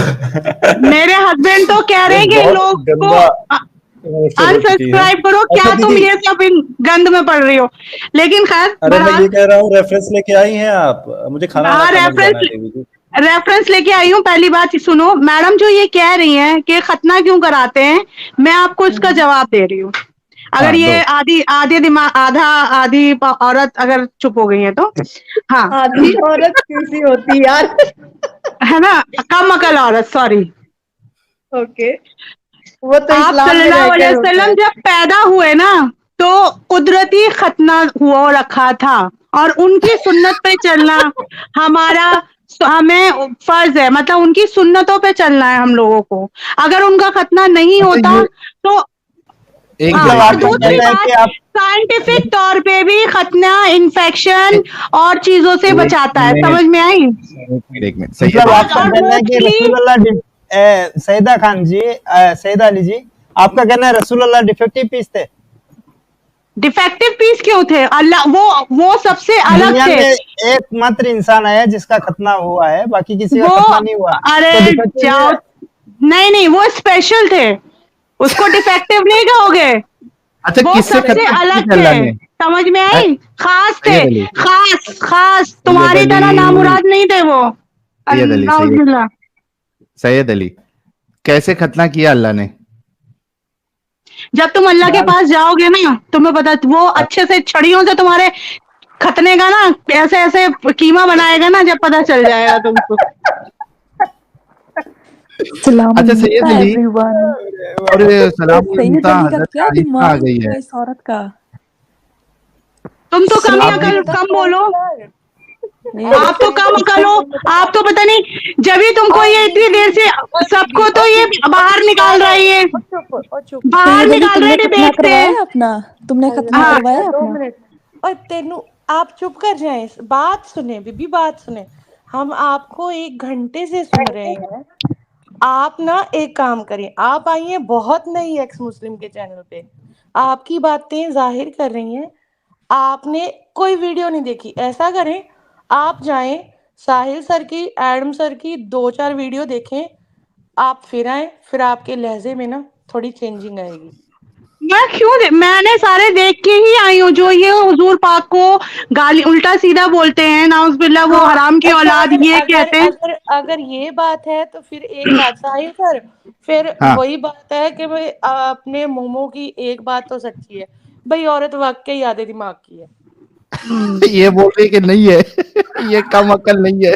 मेरे हस्बैंड तो कह रहे ये हैं कि इन बहुत लोग को गंदा इमोशनल हो चुकी है। अनसब्सक्राइब करो, अच्छा क्या तुम दीदी, ये सब इन गंद में पड़ रही हो। लेकिन खैर अरे मैं बहरहाल, ये कह रहा हूँ, रेफरेंस लेके आई हैं आप? मुझे खाना वाना हाँ खाने को जाना है दीदी जी। रेफरेंस लेके आई हूँ। पहली बात सुनो, मैडम जो ये कह रही हैं कि खतना क्यों कराते हैं, मैं आपको इसका जवाब दे रही हूँ। अगर हाँ, ये दो। आधी आधी दिमाग आधी औरत अगर चुप हो गई है तो, हाँ आधी औरत कैसी होती है यार। है ना, कम अकल औरत, सॉरी। ओके, वो तो आप इस्लाम में सल्लल्लाहु अलैहि रहकर होता वसल्लम है। जब पैदा हुए ना, तो कुदरती खतना हुआ रखा था, और उनकी सुन्नत पे चलना हमारा, हमें फर्ज है, मतलब उनकी सुन्नतों पे चलना है हम लोगों को। अगर उनका खतना नहीं अच्छा होता ये तो, एक हाँ, मतलब और मिनट, आपका दूसरी कहना है बात, कि आप साइंटिफिक तौर पे भी खतना इन्फेक्शन और चीजों से एक बचाता है, मिनट, समझ में आई। एक मिनट सैयद मतलब अली आपका और कहना है कि मोस्टली रसूलुल्लाह सैदा खान जी, सैदा अली जी, आपका कहना है रसूलुल्लाह डिफेक्टिव पीस थे? डिफेक्टिव पीस क्यों थे? अल्लाह वो सबसे अलग दुनिया थे। में एकमात्र इंसान है जिसका खतना हुआ है, बाकी किसी का वो, खतना नहीं हुआ, तो अरे डिफेक्टिव जाओ, है? नहीं नहीं वो स्पेशल थे, उसको डिफेक्टिव नहीं कहोगे, अच्छा वो किससे सबसे खत्म की अलग थी थे, अल्लाह ने? समझ में है? आई। खास थे, सैयद अली, खास खास, सैयद तुम्हारी अली, तरह नामुराद नहीं थे वो। सैयद अली, सैयद, नाउजुबिल्लाह। सैयद अली, कैसे खतना किया अल्लाह ने? जब तुम अल्लाह के पास जाओगे ना, तुम्हें पता, वो अच्छे से छड़ियों से तुम्हारे खतने का ना ऐसे ऐसे कीमा बनाएगा ना, जब पता चल जाएगा तुमको। सलाम अच्छा सैयद अली, एवरीवन। और सलाम सैयद अली का हजरत क्या आइशा आ दिमाग गई है है। इस औरत का। तुम तो कम ही आप भी अकल कम बोलो, ये आप तो कम अकल हो, आप तो पता नहीं, जब ही तुमको ये इतनी देर से सबको तो ये बाहर निकाल रहा है, ये बाहर सैयद अली निकाल रहा तुमने है खतना डिबेट से। करवाया अपना, तुमने खतना हाँ करवाया अपना। और तेनू आप चुप कर जाएं, बात सुने बीबी, बात सुने। हम आपको 1 घंटे से सुन रहे हैं। आप ना एक काम करें, आप आई हैं बहुत नई एक्स मुस्लिम के चैनल पे, आपकी बातें जाहिर कर रही हैं, आपने कोई वीडियो नहीं देखी। ऐसा करें, आप जाएं साहिल सर की, एडम सर की 2-4 वीडियो देखें, आप फिर आए, फिर आपके लहजे में ना थोड़ी चेंजिंग आएगी। मैं क्यों मैंने सारे देख के ही आई हूँ, जो ये हुजूर पाक को गाली उल्टा सीधा बोलते हैं, नाउज़ुबिल्लाह, वो हाँ, हराम की अच्छा, औलाद अगर ये अगर कहते हैं। अगर अगर ये बात है तो फिर एक बात साहिल सर, फिर हाँ वही बात है कि भाई अपने मोमो की एक बात तो सच्ची है भाई, औरत वाकई आधे दिमाग की है। ये बोल रही कि नहीं है। ये कम अकल नहीं है।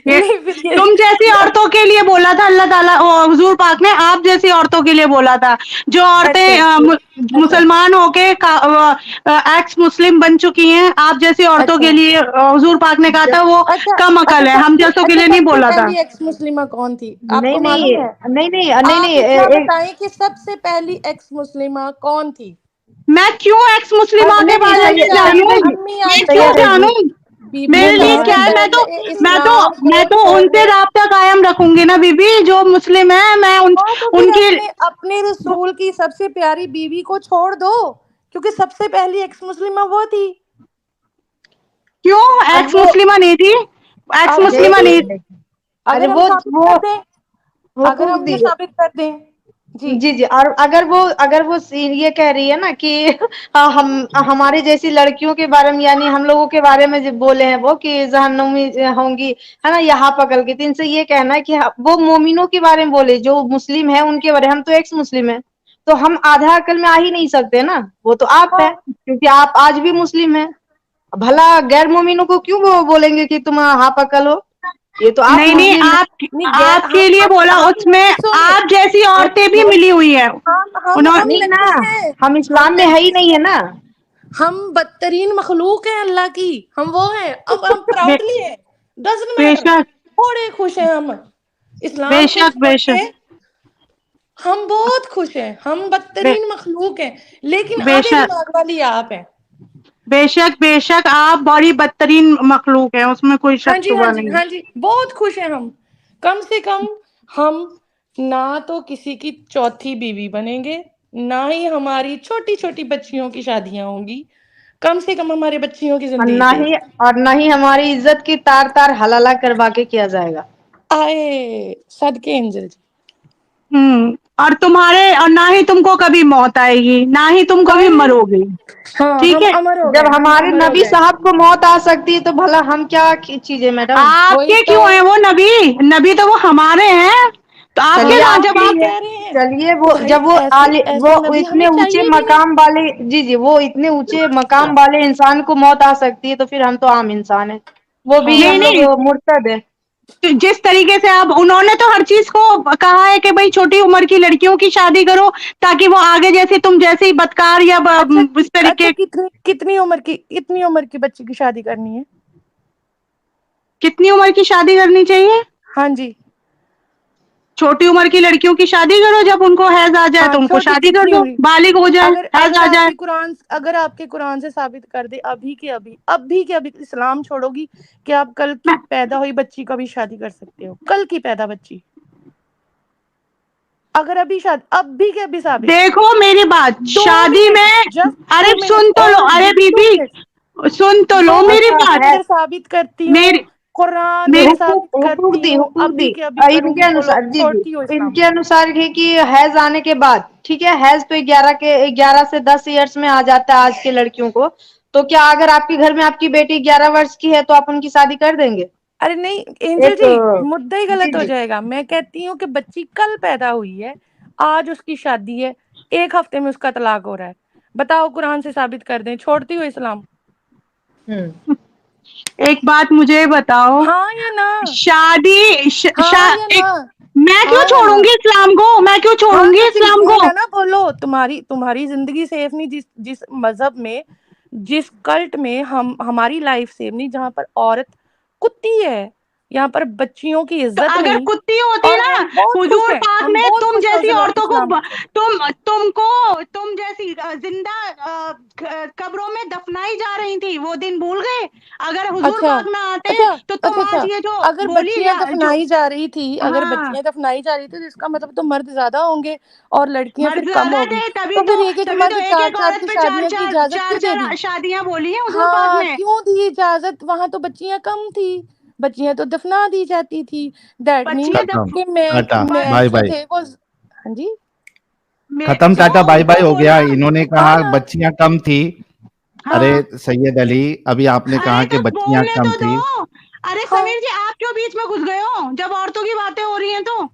ये नहीं फिर ये तुम जैसी औरतों के लिए बोला था अल्लाह ताला, हुजूर पाक ने आप जैसी औरतों के लिए बोला था, जो औरतें अच्छा मुसलमान होके एक्स मुस्लिम बन चुकी हैं, आप जैसी औरतों अच्छा के लिए हुजूर पाक ने कहा था वो अच्छा कम अच्छा अकल है, हम जैसों के लिए नहीं सबसे बोला था। पहली एक्स मुस्लिमा कौन थी नहीं आपको नहीं मालूम है? नहीं नहीं नहीं आप नहीं इतना बताएं कि सबसे पहली एक्स मुस्लिमा कौन थी? मैं क्यों एक्स मुस्लिमा के नहीं नहीं बारे में जानूं, अम्मी मैं क्यों आयशा, जानूं, बीबी, मेरे लिए क्या सबसे है, पहले मैं तो इस्लाम को मैं तो उनसे छोड़ने। राब्ता कायम रखूंगी ना बीबी, जो मुस्लिम है मैं हाँ तो फिर उनकी। अपने अपने रसूल की सबसे प्यारी बीवी को छोड़ दो, क्योंकि सबसे पहली एक्स मुस्लिमा वो थी। क्यों अब एक्स वो मुस्लिमा नहीं थी, एक्स अब मुस्लिमा एक नहीं। मिनट अरे अगर हम वो साबित वो कर दें, अगर हुकूक हम दी ये साबित कर दें जी जी जी। और अगर वो ये कह रही है ना कि हम हमारी जैसी लड़कियों के बारे में, यानी हम लोगों के बारे में जो बोले हैं वो कि जहन्नुम में होंगी, है ना, यहाँ पकड़ के, तो इनसे ये कहना है कि वो मोमिनों के बारे में बोले जो मुस्लिम है उनके बारे में। हम तो एक्स मुस्लिम है, तो हम आधा अकल में आ ही नहीं सकते ना, वो तो आप है, क्योंकि आप आज भी मुस्लिम है। भला गैर मोमिनों को क्यों वो बोलेंगे कि तुम हाफ अकल हो, ये तो आप नहीं नहीं, मुस्लिम है। नहीं आपके लिए बोला, उसमें सुनिए, आप जैसी औरतें भी मिली हुई है। हम नहीं ना, नहीं हैं, हम इस्लाम में है ही नहीं है ना। हम बदतरीन मखलूक हैं अल्लाह की, हम वो हैं। अब हम बे, प्राउडली हैं, डजंट मैटर, बेशक बड़े खुश हैं हम इस्लाम को बेशक छोड़ बेशक के, हम बहुत खुश हैं, हम बे, बदतरीन मखलूक हैं, लेकिन आधे बेशक दिमाग वाली आप हैं। बेशक बेशक आप बड़ी बदतरीन मखलूक है, उसमें कोई हाँ शक जी, हाँ शुबा जी, नहीं। हाँ जी, बहुत खुश हैं हम। कम से कम हम ना तो किसी की चौथी बीवी बनेंगे, ना ही हमारी छोटी छोटी बच्चियों की शादियां होंगी। कम से कम हमारे बच्चियों की और जिंदगी ना सेफ ही और ना ही हमारी इज्जत की तार तार हलाला करवा के किया जाएगा। आए सदके एंजल जी। और ना ही तुमको कभी मौत आएगी, ना ही तुम कभी आए, मरोगे। हाँ, ठीक हम है, अमर हो जब गए, हम हमारे अमर हो नबी गए। साहब को मौत आ सकती है तो भला हम क्या चीजें मैडम। वही आपके तो, क्यों है वो नबी? नबी तो वो हमारे हैं, तो आपके चलिए हाँ, वहां हम जब यही आप कह रहे हैं। चलिए तो वो भाई जब वो ऐसे ऐसे वो नबी इतने हमें ऊंचे चाहिए भी है। मकाम वाले, जी जी, वो इतने ऊंचे मकाम वाले इंसान को मौत आ सकती है, तो फिर हम तो आम इंसान है, वो भी हाँ, नहीं हम लोग नहीं, मुर्तद है। तो जिस तरीके से आप, उन्होंने तो हर चीज को कहा है कि भाई छोटी उम्र की लड़कियों की शादी करो, ताकि वो आगे जैसे तुम जैसे ही बदकार या अच्छा इस अच्छा, तरीके। कितनी उम्र की बच्ची की शादी करनी है? कितनी उम्र की शादी करनी चाहिए? हाँ जी, छोटी उम्र की लड़कियों की शादी करो, जब उनको हैज आ जाए हाँ, तो उनको छोटी शादी कर कितनी दो, उम्र? बालिग हो जाए, अगर हैज आ जाए। अगर आपके कुरान से साबित कर दे अभी के अभी इस्लाम छोड़ोगी कि आप कल की मैं पैदा हुई बच्ची का भी शादी कर सकते हो? कल की पैदा बच्ची, अगर अभी के अभी साबित, देखो मेरी बात, 2 शादी मिनट, में, जस्ट अरे 2 सुन मिनट, तो लो, अरे ओनली 2 बीबी मिनट, सुन तो लो 2 मेरी मिनट के बात। अंदर साबित करती हूँ, मेरी कुरान मेरी से साबित करती हूँ, हुकूक दी अभी के अभी इनके करूंगी, बोलो अनुसार, जी जी, छोड़ती हो इस्लाम इनके को। अनुसार है कि हैज आने के बाद, ठीक है, हैज तो 11 से 10 इयर्स में आ जाता है आज के लड़कियों को, तो क्या अगर आपके घर में आपकी बेटी 11 वर्ष की है तो आप उनकी शादी कर देंगे? अरे नहीं एंजल एक जी, मुद्दा ही जी गलत हो जी, जाएगा। मैं कहती हूँ कि बच्ची कल पैदा हुई है, आज उसकी शादी है, 1 हफ्ते में उसका तलाक हो रहा है, बताओ कुरान से साबित कर दें, छोड़ती हो इस्लाम? एक बात मुझे बताओ, हाँ या ना? शादी हाँ या ना? मैं क्यों हाँ या ना? छोड़ूंगी इस्लाम को? मैं क्यों हाँ छोड़ूंगी तो फिर इस्लाम ये को? है ना, बोलो तुम्हारी जिंदगी सेफ नहीं, जिस जिस मजहब में, जिस कल्ट में हमारी लाइफ सेफ नहीं, जहां पर औरत कुत्ती है, यहाँ पर बच्चियों की तो इज्जत अगर नहीं, कुत्ती होती और ना, हम बहुत खुश हुजूर हैं, पाक हम ने बहुत तुम खुश हैं उस जैसी औरतों को इस्लाम से। तुम जैसी जिंदा कब्रों में दफनाई जा रही थी, वो दिन भूल गए? अगर हुजूर अच्छा पाक ना आते अच्छा तो तुम अच्छा आज अच्छा, ये जो अगर बोली बच्चियां जो, दफनाई जा रही थी, हाँ, तो इसका मतलब तो मर्द ज्यादा होंगे और लड़कियां मर्द फिर कम ज्यादा होगी। थे, तो फिर एक तभी तो मर्द एक चार एक चार औरत की पे शादियों की इजाजत क्यों दे दी? शादियां बोली हैं हुजूर पाक हाँ, ने। क्यों दी इजाजत? वहां तो बच्चियां कम थी, बच्चियां तो दफना दी जाती थी। दैट मीन्स बच्चियां खत्म, कि टाटा, बच, मैन बाय जो बाय, थे वो, हाँ जी, खत्म, जो टाटा, बाय बाय उनको हो गया। बोला, इन्होंने हाँ कहा ना, बच्चियां कम थी। अरे हाँ, सैयद अली, अभी आपने कहा अरे कि तो बच्चियां बोलने कम तो थी। दो। अरे हाँ, समीर जी, आप क्यों बीच में घुस गए हो जब औरतों की बातें हो रही हैं? तो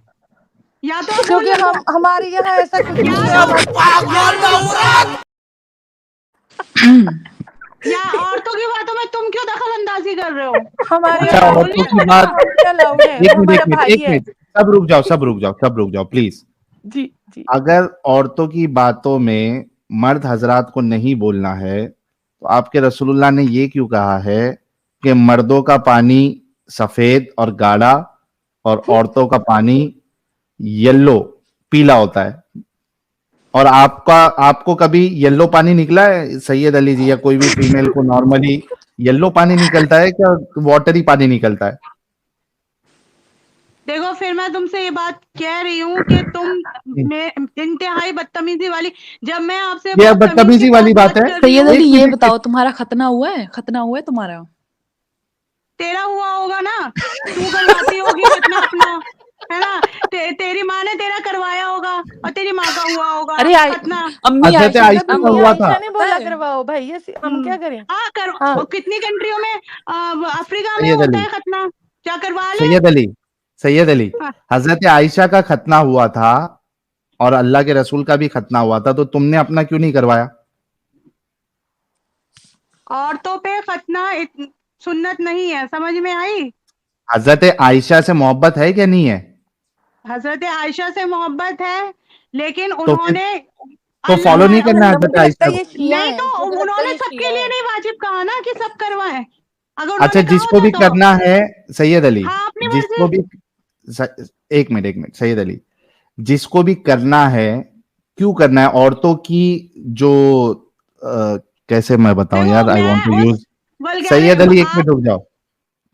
या तो आप क्योंकि बोलिए, हमारे यहाँ ऐसा कुछ या नहीं है, तो हमारे या औरतों की बातों में तुम क्यों दखल अंदाजी कर रहे हो? हमारे अच्छा, यहाँ औरतों की हमारे बात, यहाँ हमें अलाउड है, वो हमारा भाई एक है। मिनट, सब रुक जाओ, सब रुक जाओ, सब रुक जाओ प्लीज। जी जी, अगर औरतों की बातों में मर्द हजरात को नहीं बोलना है, तो आपके रसूलुल्लाह ने ये क्यों कहा है कि मर्दों का पानी सफेद और गाढ़ा और औरतों का पानी येलो, पीला होता है? और आपको कभी येलो पानी निकला है सैयद अली जी, या कोई भी फीमेल को नॉर्मली येलो पानी निकलता है क्या? वाटरी पानी निकलता है? देखो, फिर मैं तुमसे ये बात कह रही हूँ कि तुम में इंतहाई बदतमीजी वाली, जब मैं आपसे ये बहुत तमीज के बदतमीजी साथ वाली बात बात है। कर रही सैयद हूँ, अली, एक ये मिनट, बताओ तुम्हारा खतना हुआ है? खतना हुआ है तुम्हारा? तेरा हुआ होगा ना, तू करवाती होगी खतना अपना, है ना? तेरी माँ ने तेरा करवाया होगा और तेरी माँ का हुआ होगा अरे खतना। अम्मी हजरत आयशा का आयशा भी का अम्मी हुआ था। आयशा ने बोला है। करवाओ भाई, हम क्या करें? हाँ हाँ। और कितनी कंट्रियों में अफ्रीका में सैयद होता अली, है खतना, क्या करवा ले। सैयद अली, सैयद अली, हाँ, हजरत आयशा का खतना हुआ था और अल्लाह के रसूल का भी खतना हुआ था, तो तुमने अपना क्यों नहीं करवाया? औरतों पे खतना सुन्नत नहीं है, समझ में आई? हजरत आयशा से मोहब्बत है क्या नहीं है? हजरत आयशा से मोहब्बत है, लेकिन तो फिर उन्होंने तो फॉलो नहीं करना है मतलब हजरत मुझे लगता आयशा है को? ये शिया नहीं है, तो मुझे लगता है उन्होंने ये सबके शिया लिए है। नहीं वाजिब कहा ना कि सब करवाएं, अगर अच्छा, उन्होंने कहा जिसको होता भी तो करना है, सैयद अली, हाँ अपनी जिसको मर्जी। भी एक मिनट, एक मिनट, सैयद अली, जिसको भी करना है, क्यों करना है? औरतों की जो कैसे मैं बताऊं देखो यार, आई वांट टू मैं उस यूज, वल्गैर सैयद अली एक आप मिनट रुक जाओ।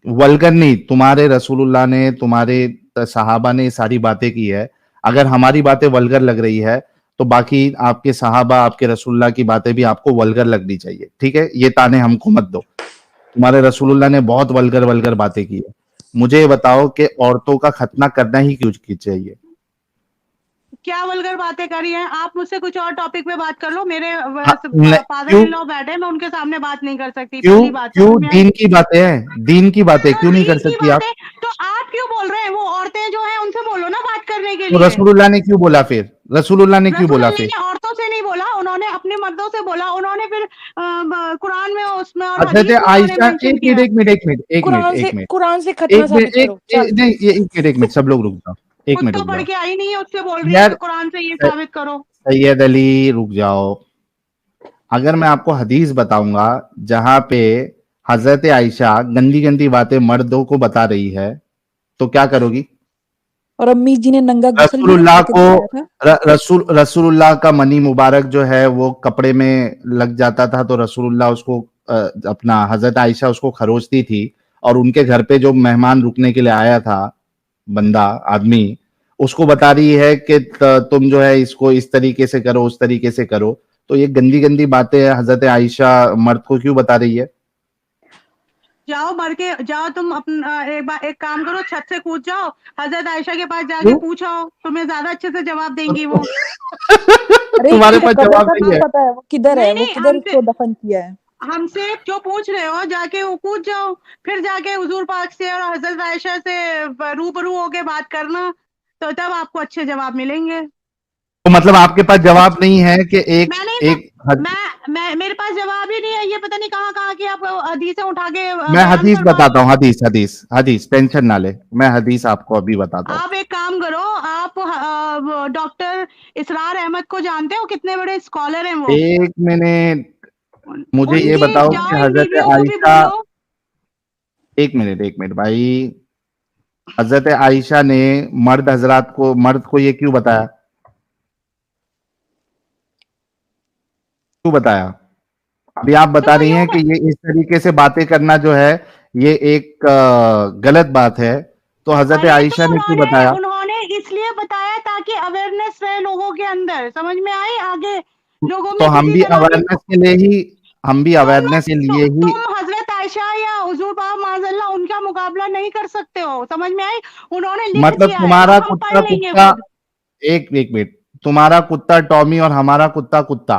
वल्गर नहीं, तुम्हारे रसूलुल्लाह ने, तुम्हारे सहाबा ने ये सारी बातें की है। अगर हमारी बातें वल्गर लग रही है तो बाकी आपके सहाबा, आपके रसूलुल्लाह की बातें भी आपको वल्गर लगनी चाहिए, ठीक है? ये ताने हमको मत दो। तुम्हारे रसूलुल्लाह ने बहुत वल्गर वल्गर बातें की है। मुझे ये बताओ कि औरतों का खतना करना ही क्यों चाहिए? क्या वल्गर बातें करी हैं? आप मुझसे कुछ और टॉपिक पे बात कर लो, मेरे फादर क्यों इन लॉ बैठे हैं, मैं उनके सामने बात नहीं कर सकती, क्यों पहली बात क्यों समझ में आई? दीन की बातें हैं, दीन की बातें तो क्यों नहीं कर दीन की सकती आप? बातें तो आप क्यों बोल रहे हैं? वो औरतें जो हैं उनसे बोलो ना बात करने के तो लिए। रसूलुल्लाह ने क्यों बोला फिर? रसूलुल्लाह ने क्यों रसूल बोला अल्लाह फिर? ने औरतों से नहीं बोला, उन्होंने अपने मर्दों से बोला, उन्होंने फिर कुरान में उसमें और हजरत हदीस में उन्होंने आयशा, मेंशन किया। एक मिनट, कुरान से खतना एक मिनट, साबित करो, चल। नहीं, ये एक मिनट, सब लोग रुक जाओ, एक खुद मिनट तो रुक पढ़ जाओ के आई नहीं है, उससे बोल रही है यार। कि कुरान से ये सै- साबित करो। सैयद अली रुक जाओ। अगर मैं आपको हदीस बताऊंगा जहां पे हजरत आयशा गंदी गंदी बातें मर्दों को बता रही है, तो क्या करोगी? और अम्मी जी ने नंगा गुस्ल भी तो रसूलुल्लाह करके को, दिखाया था। रसूलुल्लाह का मनी मुबारक जो है वो कपड़े में लग जाता था, तो रसूलुल्लाह उसको अपना हजरत आयशा उसको खरोचती थी। और उनके घर पे जो मेहमान रुकने के लिए आया था, बंदा, आदमी, उसको बता रही है कि तुम जो है इसको इस तरीके से करो, उस तरीके से करो। तो ये गंदी गंदी बातें हजरत आयशा मर्द को क्यों बता रही है? जाओ मर के जाओ, तुम अपना एक काम करो, छत से कूद जाओ, हजरत आयशा के पास जाके क्यों? पूछो, तुम्हें ज्यादा अच्छे से जवाब देंगी वो। अरे तुम्हारे इसको पास कब्र जवाब का नहीं नाम है? पता है, वो किधर है, नहीं वो नहीं, किधर उसको दफन किया है? हमसे जो पूछ रहे हो जाके वो कूद जाओ, फिर जाके हुजूर पाक से और हजरत आयशा से रूबरू होके बात करना, तो तब आपको अच्छे जवाब मिलेंगे। तो मतलब आपके पास जवाब नहीं है कि एक मैं नहीं एक हद, मैं मेरे पास जवाब ही नहीं है, ये पता नहीं कहाँ कहाँ की आप हदीसें उठा के मैं बयान हदीस करवा रहे बताता हो। हूँ, हदीस हदीस हदीस, टेंशन ना ले, मैं हदीस आपको अभी बताता हूँ। आप एक काम करो, आप डॉक्टर इसरार अहमद को जानते हो? कितने बड़े स्कॉलर हैं वो। एक मिनट, मुझे ये उनकी बताओ कि जाओ इन हजरत बीवियों को भी आयशा, बोलो। एक मिनट भाई, हजरत आयशा ने मर्द को ये क्यों बताया? क्यों बताया? अभी आप बता देखो रही हैं कि ये इस तरीके से बातें करना जो है ये एक गलत बात है, तो हजरत अरे तो आयशा ने क्यों उन्होंने बताया? उन्होंने इसलिए बताया ताकि अवेयरनेस रहे लोगों के अंदर, समझ में आई? आगे लोगों तो में किसी तरह की हम भी अवेयरनेस के लिए ही, तुम हजरत आयशा या हुजूर पाक माज़अल्लाह उनका मुकाबला नहीं कर सकते हो, समझ में आई? उन्होंने लिख मतलब दिया है, तुम्हारा अब हम पढ़ कुत्ता लेंगे कुत्ता, खुद। एक मिनट, तुम्हारा कुत्ता टॉमी और हमारा कुत्ता कुत्ता,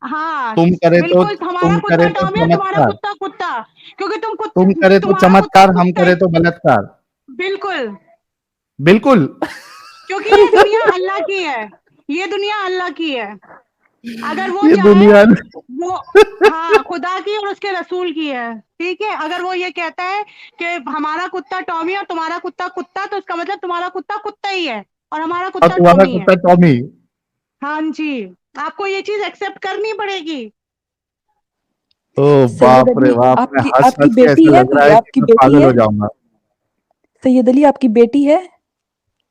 हाँ बिल्कुल, हमारा तुम कुत्ता करे तो टॉमी और तुम्हारा चमत्कार, कुत्ता कुत्ता, क्योंकि तुम करे तो तुम्हारा कुत्ता चमत्कार, हम कुत्ता है। करे तो बलात्कार। बिल्कुल, बिल्कुल। क्योंकि ये दुनिया अल्लाह की है, ये दुनिया अल्लाह की है। अगर वो ये चाहे दुनिया, वो, हाँ, खुदा की और उसके रसूल की है, ठीक है? अगर वो ये कहता है कि हमारा कुत्ता टॉमी और तुम्हारा कुत्ता कुत्ता, तो इसका मतलब तुम्हारा कुत्ता कुत्ता ही है और हमारा और कुत्ता तुम्हारा टॉमी है। कुत्ता टॉमी। हाँ जी, आपको ये चीज एक्सेप्ट करनी पड़ेगी। ओ सैयद बाप रे अली, बाप, मैं आपकी हंस आपकी हंस के बेटी ऐसे है लग रहा कोई? है कि आपकी मैं बेटी पागल है? हो जाऊंगा। सैयद अली, आपकी बेटी है?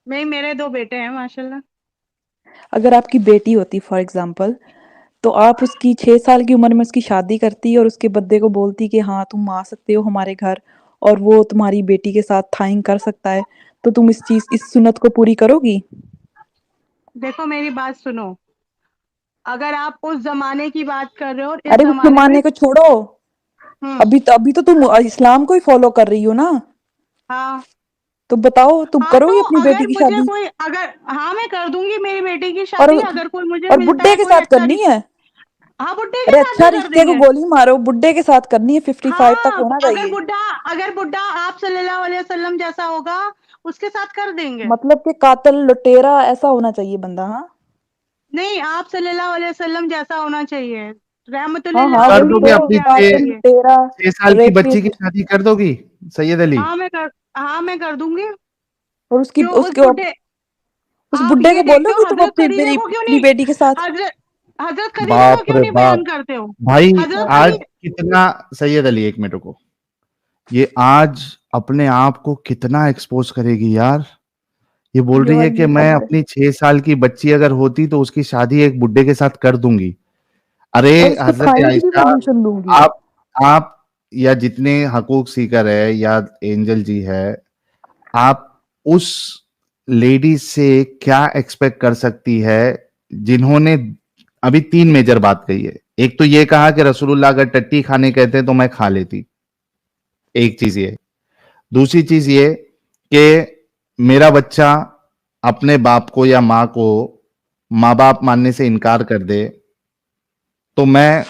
नहीं, मेरे 2 बेटे हैं माशाल्लाह। अगर आपकी बेटी होती फॉर एग्जाम्पल, तो आप उसकी 6 साल की उम्र में उसकी शादी करती और उसके बद्दे को बोलती कि हाँ तुम आ सकते हो हमारे घर, और वो तुम्हारी बेटी के साथ थाइंग कर सकता है, तो तुम इस सुन्नत को पूरी करोगी? देखो मेरी बात सुनो, अगर आप उस जमाने की बात कर रहे हो और इस अरे उस जमाने में, जमाने को छोड़ो, अभी तो तुम इस्लाम को ही फॉलो कर रही हो ना, हाँ तो बताओ तुम हाँ, करोगी तो अपनी अगर बेटी की मुझे शादी? कोई अगर हाँ मैं कर दूंगी मेरी बेटी की और शादी, अगर कोई मुझे और मिलता बुड्ढे है के कोई साथ अच्छा करनी है? हाँ बुड्ढे के अरे साथ अच्छा भी कर रिश्ते को देंगे। गोली मारो, बुड्ढे के साथ करनी है, 55 तक हाँ होना चाहिए। अगर बुड्ढा आप सल्लल्लाहु अलैहि वसल्लम जैसा होगा उसके साथ कर देंगे। मतलब कि कातिल लुटेरा ऐसा होना चाहिए बंदा, हाँ? नहीं आप सल्लल्लाहु अलैहि वसल्लम जैसा होना चाहिए, रहमतुल हाँ लिल हाँ कर वही आलमीन दोगे हो तो, अपनी के आना कातिल चाहिए। लुटेरा 6 साल की बच्ची की रेपिस्ट। शादी कर दोगी सैयद अली? हाँ मैं कर दूंगी। और उसकी क्यों उस उसके बुड्ढे उस आप बुड्ढे ये को देखते हो बोलोगी तुम हजरत अपनी खदीजा मेरी को क्यों अपनी नहीं, बेटी के साथ? हजरत हजरत खदीजा को बाप क्यों रे नहीं बाप बयान करते हो? भाई, हजरत आज खदी कितना, सैयद अली एक मिनट रुको, ये आज अपने आप को कितना एक्सपोज करेगी यार। ये बोल रही है यार कि ये मैं हद है। अपनी 6 साल की बच्ची अगर होती तो उसकी शादी एक बुड्ढे के साथ कर दूंगी। अरे और उसको हजरत खाने की भी आयशा, परमिशन दूंगी। आप आप या जितने हकूक सीकर है या एंजल जी है, आप उस लेडी से क्या एक्सपेक्ट कर सकती है जिन्होंने अभी 3 मेजर बात कही है। एक तो ये कहा कि रसूलुल्लाह अगर टट्टी खाने कहते तो मैं खा लेती, एक चीज ये। दूसरी चीज ये कि मेरा बच्चा अपने बाप को या मां को मां बाप मानने से इनकार कर दे तो मैं,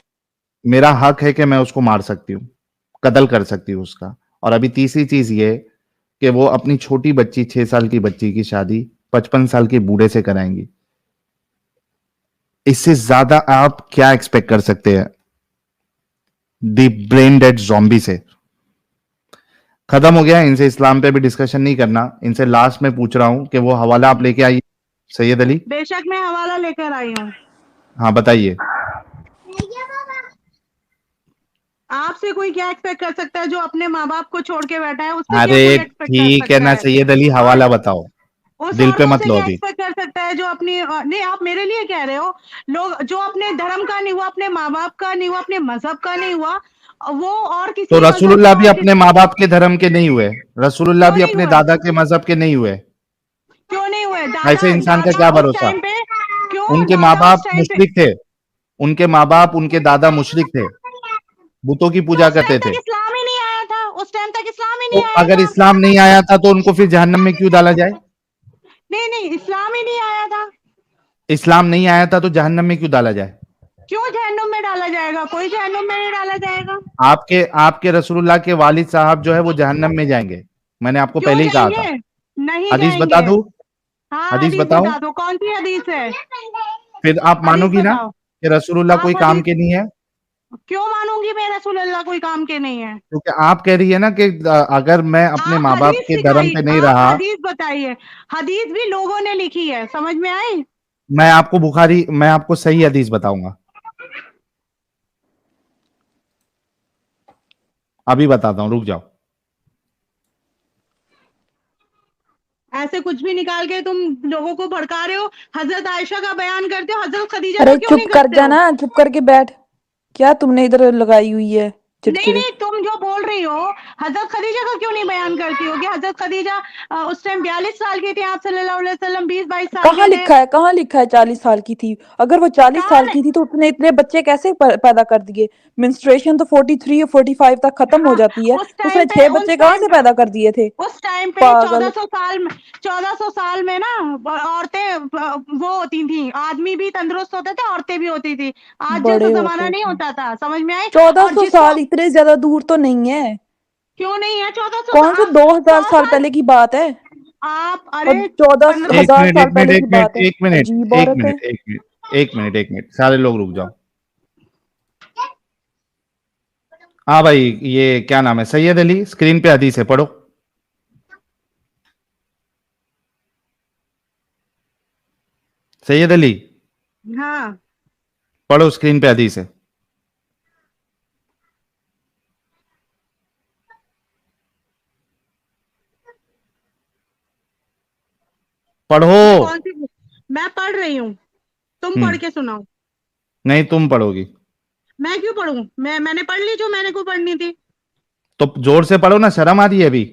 मेरा हक है कि मैं उसको मार सकती हूं, कत्ल कर सकती हूं उसका। और अभी तीसरी चीज ये कि वो अपनी छोटी बच्ची 6 साल की बच्ची की शादी 55 साल के बूढ़े से कराएंगी। इससे ज्यादा आप क्या एक्सपेक्ट कर सकते हैं दी ब्रेन डेड जॉम्बी से? खत्म हो गया, इनसे इस्लाम पे भी डिस्कशन नहीं करना। इनसे लास्ट में पूछ रहा हूं कि वो हवाला आप लेके आइए सैयद अली। बेशक मैं हवाला लेकर आई हूँ। हाँ बताइए। आपसे कोई क्या एक्सपेक्ट कर सकता है जो अपने माँ बाप को छोड़ के बैठा है, उससे क्या अरे कोई एक्सपेक्ट कर ठीक है सकता ना है? सैयद अली, और हवाला बताओ, उस दिल पे औरतों मत से लो क्या अभी। एक्सपेक्ट कर सकता है जो अपनी नहीं आप मेरे लिए कह रहे हो, लोग जो अपने धर्म का नहीं हुआ, अपने माँ बाप का नहीं हुआ, अपने मजहब का नहीं हुआ, वो और तो किसी मजहब रसूलुल्लाह का भी और अपने माँ बाप के धर्म के नहीं हुए? रसूलुल्लाह क्यों भी नहीं अपने हुए? दादा के मजहब के नहीं हुए? क्यों नहीं हुए? दादा ऐसे इंसान का दादा क्या उस भरोसा? टाइम पे क्यों उनके माँ दादा उस बाप टाइम पे मुशरिक थे, उनके माँ बाप उनके दादा मुशरिक थे, बुतों की तो पूजा उस टाइम करते थे। तक इस्लाम ही नहीं आया था, उस टाइम तक इस्लाम ही तो नहीं आया अगर था। इस्लाम नहीं आया था तो उनको फिर जहन्नम में क्यों डाला जाए? नहीं नहीं इस्लाम ही नहीं आया था, इस्लाम नहीं आया था तो जहन्नम में क्यों डाला जाए? क्यों जहन्नुम में डाला जाएगा? कोई जहन्नुम में नहीं डाला जाएगा। आपके आपके रसूलुल्लाह के वालिद साहब जो है वो जहन्नम में जाएंगे, मैंने आपको क्यों पहले ही कहा था। जाएंगे? नहीं हदीस बता जाएंगे। दूं? हाँ हदीस हदीस बताऊं? बता दो, कौन सी हदीस है? फिर आप हदीस मानोगी ना बताओ। कि रसूलुल्लाह कोई आप काम हदीस के नहीं है? क्यों मानूंगी? मैं रसूल अल्लाह कोई काम के नहीं है। क्योंकि आप कह रही है ना कि अगर मैं अपने आप माँ बाप हदीस के धर्म सिखाई, पे नहीं आप रहा। हदीस बताइए। हदीस भी लोगों ने लिखी है, समझ में आई? मैं आपको सही हदीस बताऊंगा, अभी बताता हूं, रुक जाओ। ऐसे कुछ भी निकाल के तुम लोगों को भड़का रहे हो। हजरत आयशा का बयान करते हो, हजरत खदीजा का अरे क्यों चुप नहीं कर करते जा हो? ना, चुप करके बैठ। क्या तुमने इधर लगाई हुई है नहीं चिड़चिड़? नहीं तुम जो बोल रही हो हजरत खदीजा का क्यों नहीं बयान करती हो कि हजरत खदीजा उस टाइम 42 साल की थी, आप सल्लल्लाहु अलैहि वसल्लम 20-22 साल कहाँ के थे। लिखा है, कहाँ लिखा है 40 साल की थी? अगर वो 40 कहाँ साल की थी तो उसने इतने बच्चे कैसे पैदा कर दिए? मेंस्ट्रुएशन तो 43 या 45 तक खत्म हो हाँ जाती है, उस तो उसने टाइम पे 6 बच्चे कहाँ से पैदा कर दिए थे? उस टाइम पे पागल। 1400 साल में ना औरतें वो होती थी, आदमी भी तंदुरुस्त होते थे, औरतें भी होती थी। आज जैसा बड़े जमाना होते नहीं थे। होता था, समझ में आई? और 1400 जिसको साल इतने ज्यादा दूर तो नहीं है। क्यों नहीं है 1400 कौन से साल? 2000 100 साल साल पहले की बात है? आप और अरे चौदह 15 एक हजार मिनट साल एक मिनट पहले एक की बात मिनट है। एक मिनट अजीब एक औरत है। मिनट एक मिनट एक मिनट एक मिनट, सारे लोग रुक जाओ। हाँ भाई, ये क्या नाम है, सैयद अली, स्क्रीन पे हदीस है, पढ़ो। सैयद अली हाँ पढ़ो, स्क्रीन पे हदीस है, मैं पढ़ो। कौन सी मैं पढ़ रही हूँ, तुम पढ़ हम्म, के सुनाओ। नहीं तुम पढ़ोगी। मैं क्यों पढ़ूं? मैंने पढ़ ली जो मैंने को पढ़नी थी। तो जोर से पढ़ो ना, शर्म आ रही है अभी?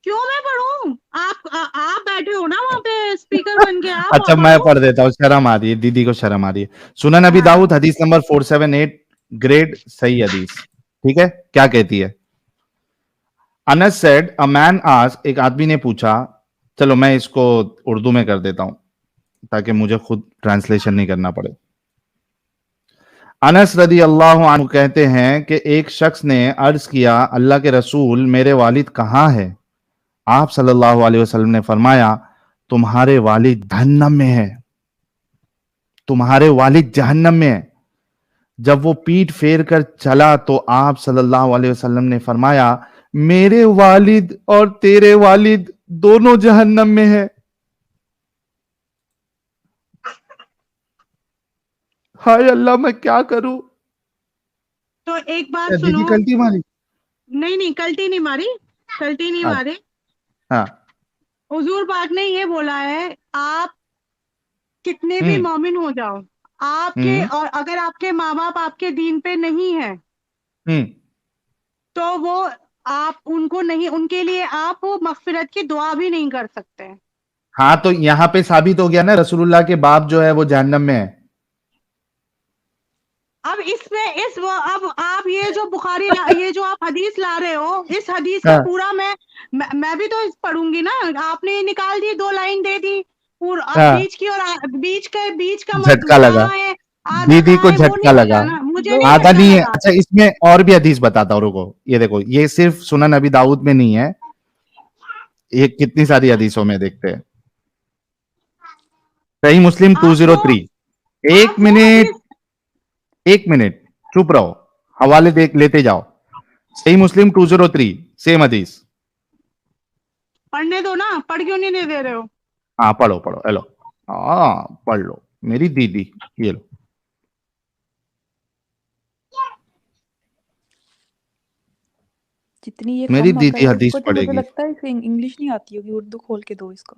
क्यों मैं पढ़ूं? आप बैठे हो ना वहां पे स्पीकर बन के, आप अच्छा मैं पढ़ो। पढ़ देता हूँ, शर्म आ रही है, दीदी को शर्म आ रही है। सुनन नबी हाँ दाऊद हदीस नंबर 478, ग्रेड सही हदीस, ठीक है, क्या कहती है? Anas said a man asked, एक आदमी ने पूछा, चलो मैं इसको उर्दू में कर देता हूं ताकि मुझे खुद ट्रांसलेशन नहीं करना पड़े। अनस रदी अल्लाह अन्हु कहते हैं कि एक शख्स ने अर्ज किया, अल्लाह के रसूल, मेरे वालिद कहाँ है? आप सल्लल्लाहु अलैहि वसल्लम ने फरमाया, तुम्हारे वालिद जहन्नम में है, तुम्हारे वालिद जहन्नम में है। जब वो पीठ फेर कर चला तो आप सल्लल्लाहु अलैहि वसल्लम ने फरमाया, मेरे वालिद और तेरे वालिद दोनों जहन्नम में है। हाय अल्लाह, मैं क्या करूं? तो एक बात दीदी सुनो, कल्टी मारी? नहीं कल्टी नहीं मारी, कल्टी नहीं हाँ। मारे। हाँ। हुजूर पाक ने ये बोला है, आप कितने भी हम्म। मोमिन हो जाओ, आपके हम्म। और अगर आपके माँ बाप आपके दीन पे नहीं है हम्म। तो वो आप उनको नहीं, उनके लिए आप मगफिरत की दुआ भी नहीं कर सकते। हाँ, तो यहां पे साबित हो गया ना, रसूलुल्लाह के बाप जो है वो जहन्नम में है। अब इसमें अब आप ये जो ये जो आप हदीस ला रहे हो, इस हदीस का हाँ। पूरा मैं भी तो पढ़ूंगी ना। आपने निकाल दी, 2 लाइन दे दी पूरा, हाँ। बीच की, और बीच का झटका लगा, कहाँ है, आधा दीदी कहाँ को है, वो झटका नहीं लगा। बताना मुझे, नहीं आधा झटका नहीं है। लगा। अच्छा, इसमें और भी हदीस बताता हूं, रुको। ये देखो, ये सिर्फ सुनन नबी दाऊद में नहीं है, ये कितनी सारी हदीसों में देखते हैं। सही मुस्लिम आप वो 203। एक आप वो मिनट, हदीस एक मिनट चुप रहो, हवाले देख लेते जाओ। सही मुस्लिम 203, सेम हदीस। पढ़ने दो ना, पढ़ क्यों नहीं दे रहे हो? हाँ पढ़ो पढ़ो, हेलो, हाँ पढ़ लो मेरी दीदी, ये लो। जितनी ये मेरी कम दीदी अकल है हदीस इसको, तो मुझे पढ़ेगी, लगता है इसे इंग्लिश नहीं आती होगी, उर्दू खोल के दो इसको।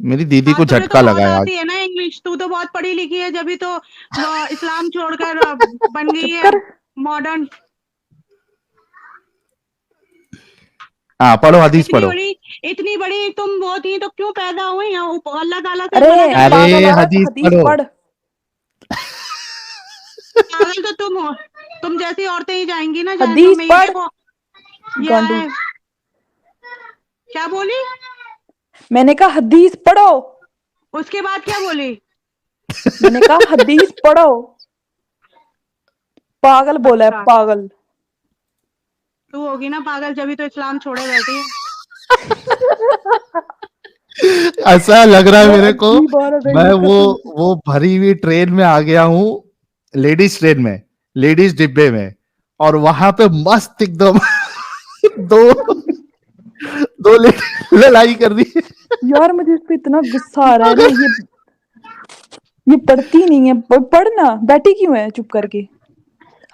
मेरी दीदी हाँ, को तुझे तो झटका बहुत लगा है आज। आती है ना इंग्लिश, तू तो बहुत पढ़ी लिखी है, जब भी तो इस्लाम छोड़कर बन गई चुप है कर। मॉडर्न। हाँ पढ़ो, हदीस पढ़ो। इतनी बड़ी तुम वो थी तो क्यों पैदा हुई? अल्लाह ताला से अरे मना कर अरे पागल औरत, हदीस हदीस पढ़ो। पढ़। पागल तो तुम हो, तुम जैसी औरतें ही जाएंगी ना जहन्नम हदीस में। ये पढ़ देखो, ये गांडू। है, क्या बोली? मैंने कहा हदीस पढ़ो, उसके बाद क्या बोली? मैंने कहा हदीस पढ़ो। पागल बोला है, अच्छा, पागल। तू होगी ना पागल, जब भी तो इस्लाम छोड़े बैठी है। ऐसा लग रहा है यार मेरे को, अजीब औरत है मैं ये कसम। वो भरी हुई ट्रेन में आ गया हूं, लेडीज ट्रेन में, लेडीज डिब्बे में, और वहां पे मस्त एकदम दो दो लड़ाई कर रही है। यार मुझे इस पे इतना गुस्सा आ रहा है ना, ये पढ़ती नहीं है। पढ़ना, बैठी क्यों है चुप करके?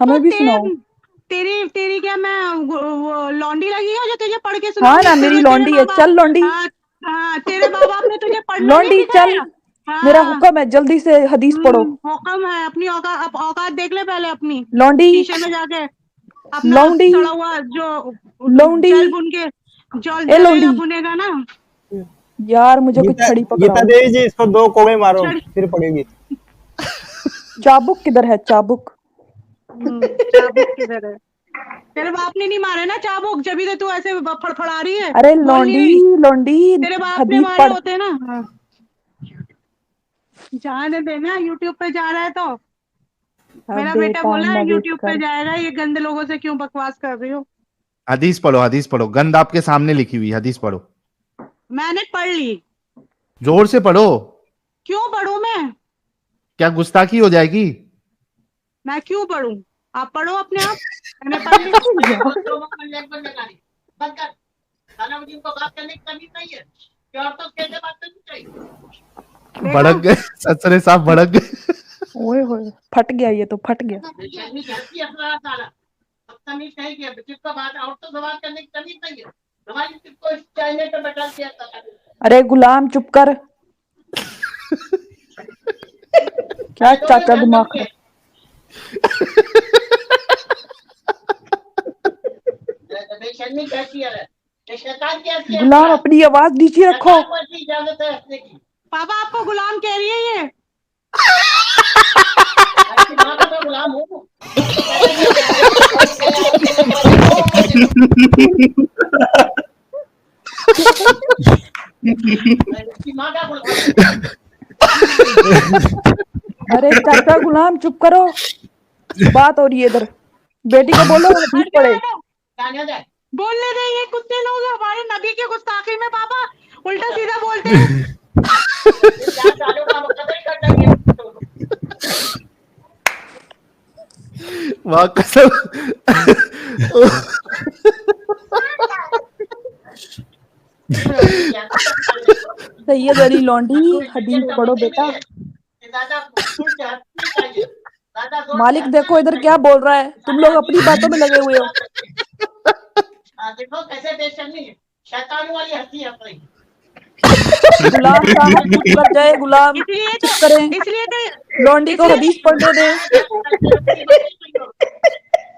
हमें भी सुनाओ। तेरी तेरी क्या मैं वो लौंडी लगी है जो तुझे पढ़ के हाँ सुनाऊंगी? ना, मेरी लौंडी है। चल लौंडी, तेरे माँ बाप ने तुझे पढ़ना नहीं लौंडी चल। सिखाया? मेरा हुक्म है, जल्दी से हदीस पढ़ो। हुक्म है, अपनी औकात देख ले पहले अपनी, लौंडी, शीशे में जाके अपना लौंडी, सड़ा हुआ जो लौंडी। जल बुन के ए जलेगा लौंडी, बुनेगा ना। यार मुझे कोई छड़ी गीता पकड़ाओ। देवी जी, इसको 2 कोड़े मारो छड़ी। फिर पड़ेगी। चाबुक किधर है? चाबुक। चाबुक किधर है? तेरे बाप ने नहीं मारे ना चाबुक, जब भी तो तू ऐसे फड़फड़ा रही है। अरे बोल लौंडी, नहीं रही। लौंडी तेरे बाप ने हदीस मारे पढ़। होते ना। जाने देना, यूट्यूब पे जा रहा है तो। मेरा अबे बेटा टाइम बोला ना है वेस्ट यूट्यूब पे कर। जाएगा, ये गंदे लोगों से क्यों बकवास कर रही हो? हदीस पढ़ो, हदीस पढ़ो, गंद आपके सामने लिखी हुई, हदीस पढ़ो, मैंने पढ़ ली। जोर से पढ़ो। क्यों पढ़ूं मैं? क्या गुस्ताखी हो जाएगी? मैं क्यों पढ़ूं? आप पढ़ो अपने आप। मैंने पढ़ ली। भड़क गए ससुरे साहब, भड़क गए। ओए होए, फट गया, ये तो फट गया। अरे गुलाम चुप कर। क्या चाचा दिमाग खा। गुलाम अपनी आवाज नीचे रखो। पापा आपको गुलाम कह रही है ये? अरे चाचा गुलाम चुप करो, बात हो रही है इधर। बेटी को बोलो हदीस पढ़े। बोलने दे, ये कुत्ते लोग हमारे नबी के गुस्ताखी में पापा उल्टा सीधा बोलते हैं। वाह कसम। सैयद अली लौंडी हदीस पढ़ो बेटा। मालिक देखो इधर क्या बोल रहा है, तुम लोग अपनी बातों में लगे हुए हो। देखो कैसे पेश करनी है, शैतानी वाली हंसी अपनी। गुलाम साहब चुप कर जाए, गुलाम चुप करें, इसलिए तो लौंडी को हदीस पढ़ने दे।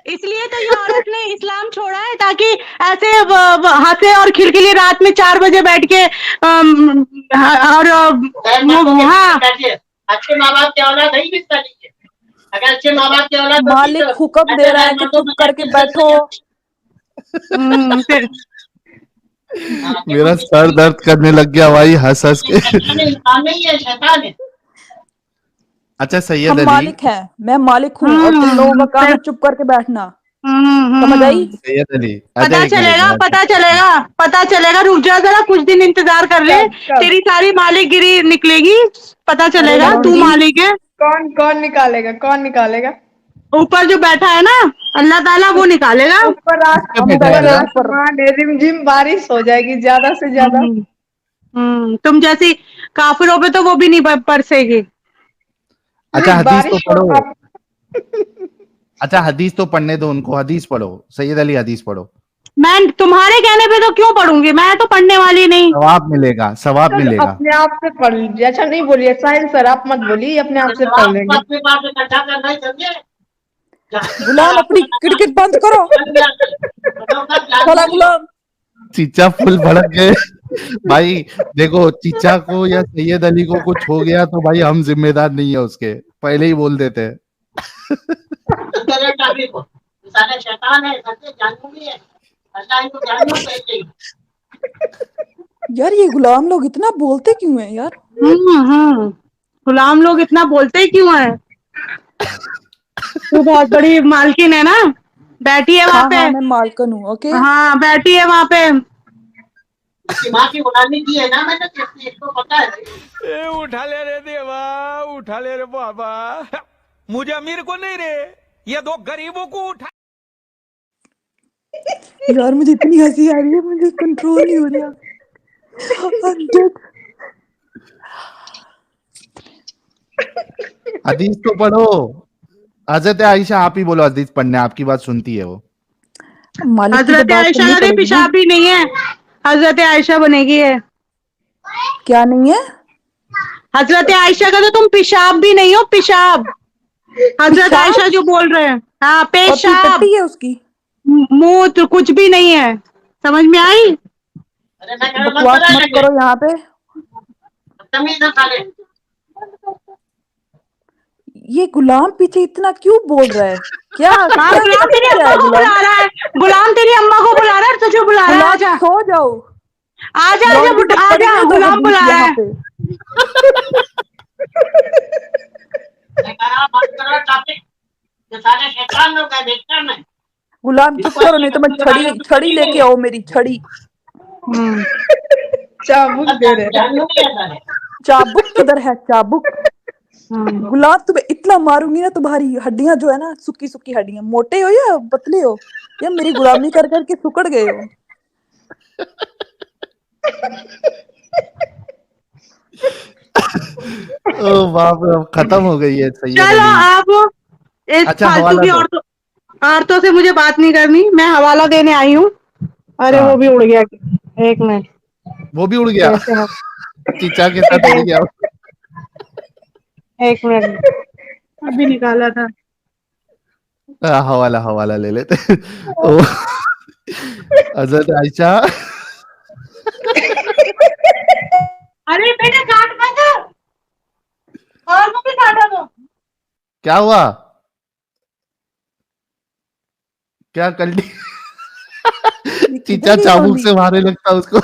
इसलिए तो ये औरत ने इस्लाम छोड़ा है, ताकि ऐसे हंसे और खिलखिली रात में 4 बजे बैठ के और हाँ, अच्छे माँ बाप की औलाद नहीं मिलता नहीं है। अगर अच्छे माँ बाप की औलाद मालिक हुक्म दे रहा है कि चुप करके बैठो। फिर मेरा सर दर्द करने लग गया भाई हंस हंस के। इंसान नहीं है, शैतान है। अच्छा सैयद हम अली, मालिक हैं, मैं मालिक हूँ और तुम लोगों का काम है चुप करके बैठना। समझ आई? सैयद अली पता चलेगा, पता चलेगा, पता चलेगा। रुक जा जरा, कुछ दिन इंतजार कर ले, तेरी सारी मालिकगिरी निकलेगी, पता चलेगा तू मालिक है। कौन कौन निकालेगा, कौन निकालेगा? ऊपर जो बैठा है ना अल्लाह ताला, वो निकालेगा। ऊपर आसमान रिमझिम बारिश हो जाएगी ज्यादा से ज्यादा। तुम जैसी काफिरों पे तो वो भी नहीं बरसेगी। अच्छा हदीस तो बारिश पढ़ो। आप अच्छा हदीस तो पढ़ने दो उनको, हदीस पढ़ो सैयद अली, हदीस पढ़ो। मैं तुम्हारे कहने पे तो क्यों पढ़ूंगी, मैं तो पढ़ने वाली नहीं। सवाब मिलेगा, सवाब मिलेगा। अपने आप से पढ़ लीजिए। अच्छा नहीं बोलिए साहिल सर, आप मत बोलिए, अपने आप से पढ़ लेंगे। अपने पास इकट्ठा करना ही समझे। गुलाम अपनी किटकिट बंद करो। चला गुलाम। चीचा फुल भड़क गए भाई। देखो चीचा को या सैयद अली को कुछ हो गया तो भाई हम जिम्मेदार नहीं है उसके, पहले ही बोल देते हैं। सारे शैतान है, सबसे जानूंगी है। अल्लाह इनको जानू चाहिए। यार ये गुलाम लोग इतना बोलते क्यों हैं यार? गुलाम लोग इतना बोलते क्यों हैं? तू बहुत बड़ी मालकिन है ना, बैठी है वहाँ हाँ पे। हाँ मैं मालकन हूँ। ओके हाँ बैठी है वहाँ पे। इसकी माँ की गुलामी की है ना मैंने, इसको पता है। ए उठा ले रे देवा, उठा ले रे बाबा, मुझे अमीर को नहीं रे, ये दो गरीबों को उठा। यार मुझे इतनी हंसी आ रही है, मुझे कंट्रोल नहीं हो रहा। I'm dead. हदीस तो पढ़ो। हजरत आयशा आप ही बोलो हदीस पढ़ने, आपकी बात सुनती है वो। मालिक की तो हजरत बात आयशा सुननी का पड़ेगी ना। पेशाब भी नहीं है, हजरत आयशा बनेगी है। क्या नहीं है? हजरत आयशा का तो तुम पेशाब भी नहीं हो, पेशाब। हजरत पेशाब? आयशा जो बोल रहे हैं, हाँ और फिर पेशाब, टट्टी है उसकी। मूत्र कुछ भी नहीं है। समझ में आई? अरे मैं कह रहा बकवास मत करो यहाँ पे। तमीज साले। ये गुलाम पीछे इतना क्यों बोल रहा है? क्या हाँ, क्या गुलाम तेरी क्या अम्मा है को गुलाम? बुला रहा है, गुलाम तेरी अम्मा को बुला रहा है, तुझे बुला रहा है। गुलाम आजा सो जाओ। आजा आजा लौंडी जब पढ़ेंगे आजा, तो गुलाम हदीस बुला रहा यहाँ है। पे। मैं कह रहा मत करो टॉपिक, ये सारे शैतान लोग है, देखता मैं। गुलाम चुप करो, नहीं तो मैं छड़ी छड़ी लेके आओ, मेरी छड़ी। चाबुक दे रहे हैं। जानूंगी है सारे। चाबुक किधर है? चाबुक गुलाम तुम्हें इतना मारूंगी ना, तुम्हारी हड्डियां जो है ना, सुक्की सुक्की हड्डियां, मोटे हो या पतले हो या मेरी गुलामी कर करके सुकड़ गए हो। ओ बाप रे, अब खत्म हो गई है सैयद चलो अली। आप इस अच्छा, फालतू हवाला की दो। औरतों से मुझे बात नहीं करनी, मैं हवाला देने आई हूँ। अरे हाँ। वो भी उड़ गया, एक मिनट। वो भी उड़ गया कैसे है? चीचा के साथ उड़ गया। एक मिनट, अभी निकाला था। हवाला हवाला ले लेते। ओ, हजरत आयशा। अरे बेटा काट मत, और को भी काटा दो। क्या हुआ? क्या कर ली? चीचा नहीं चाबुक होनी। से मारने लगता उसको।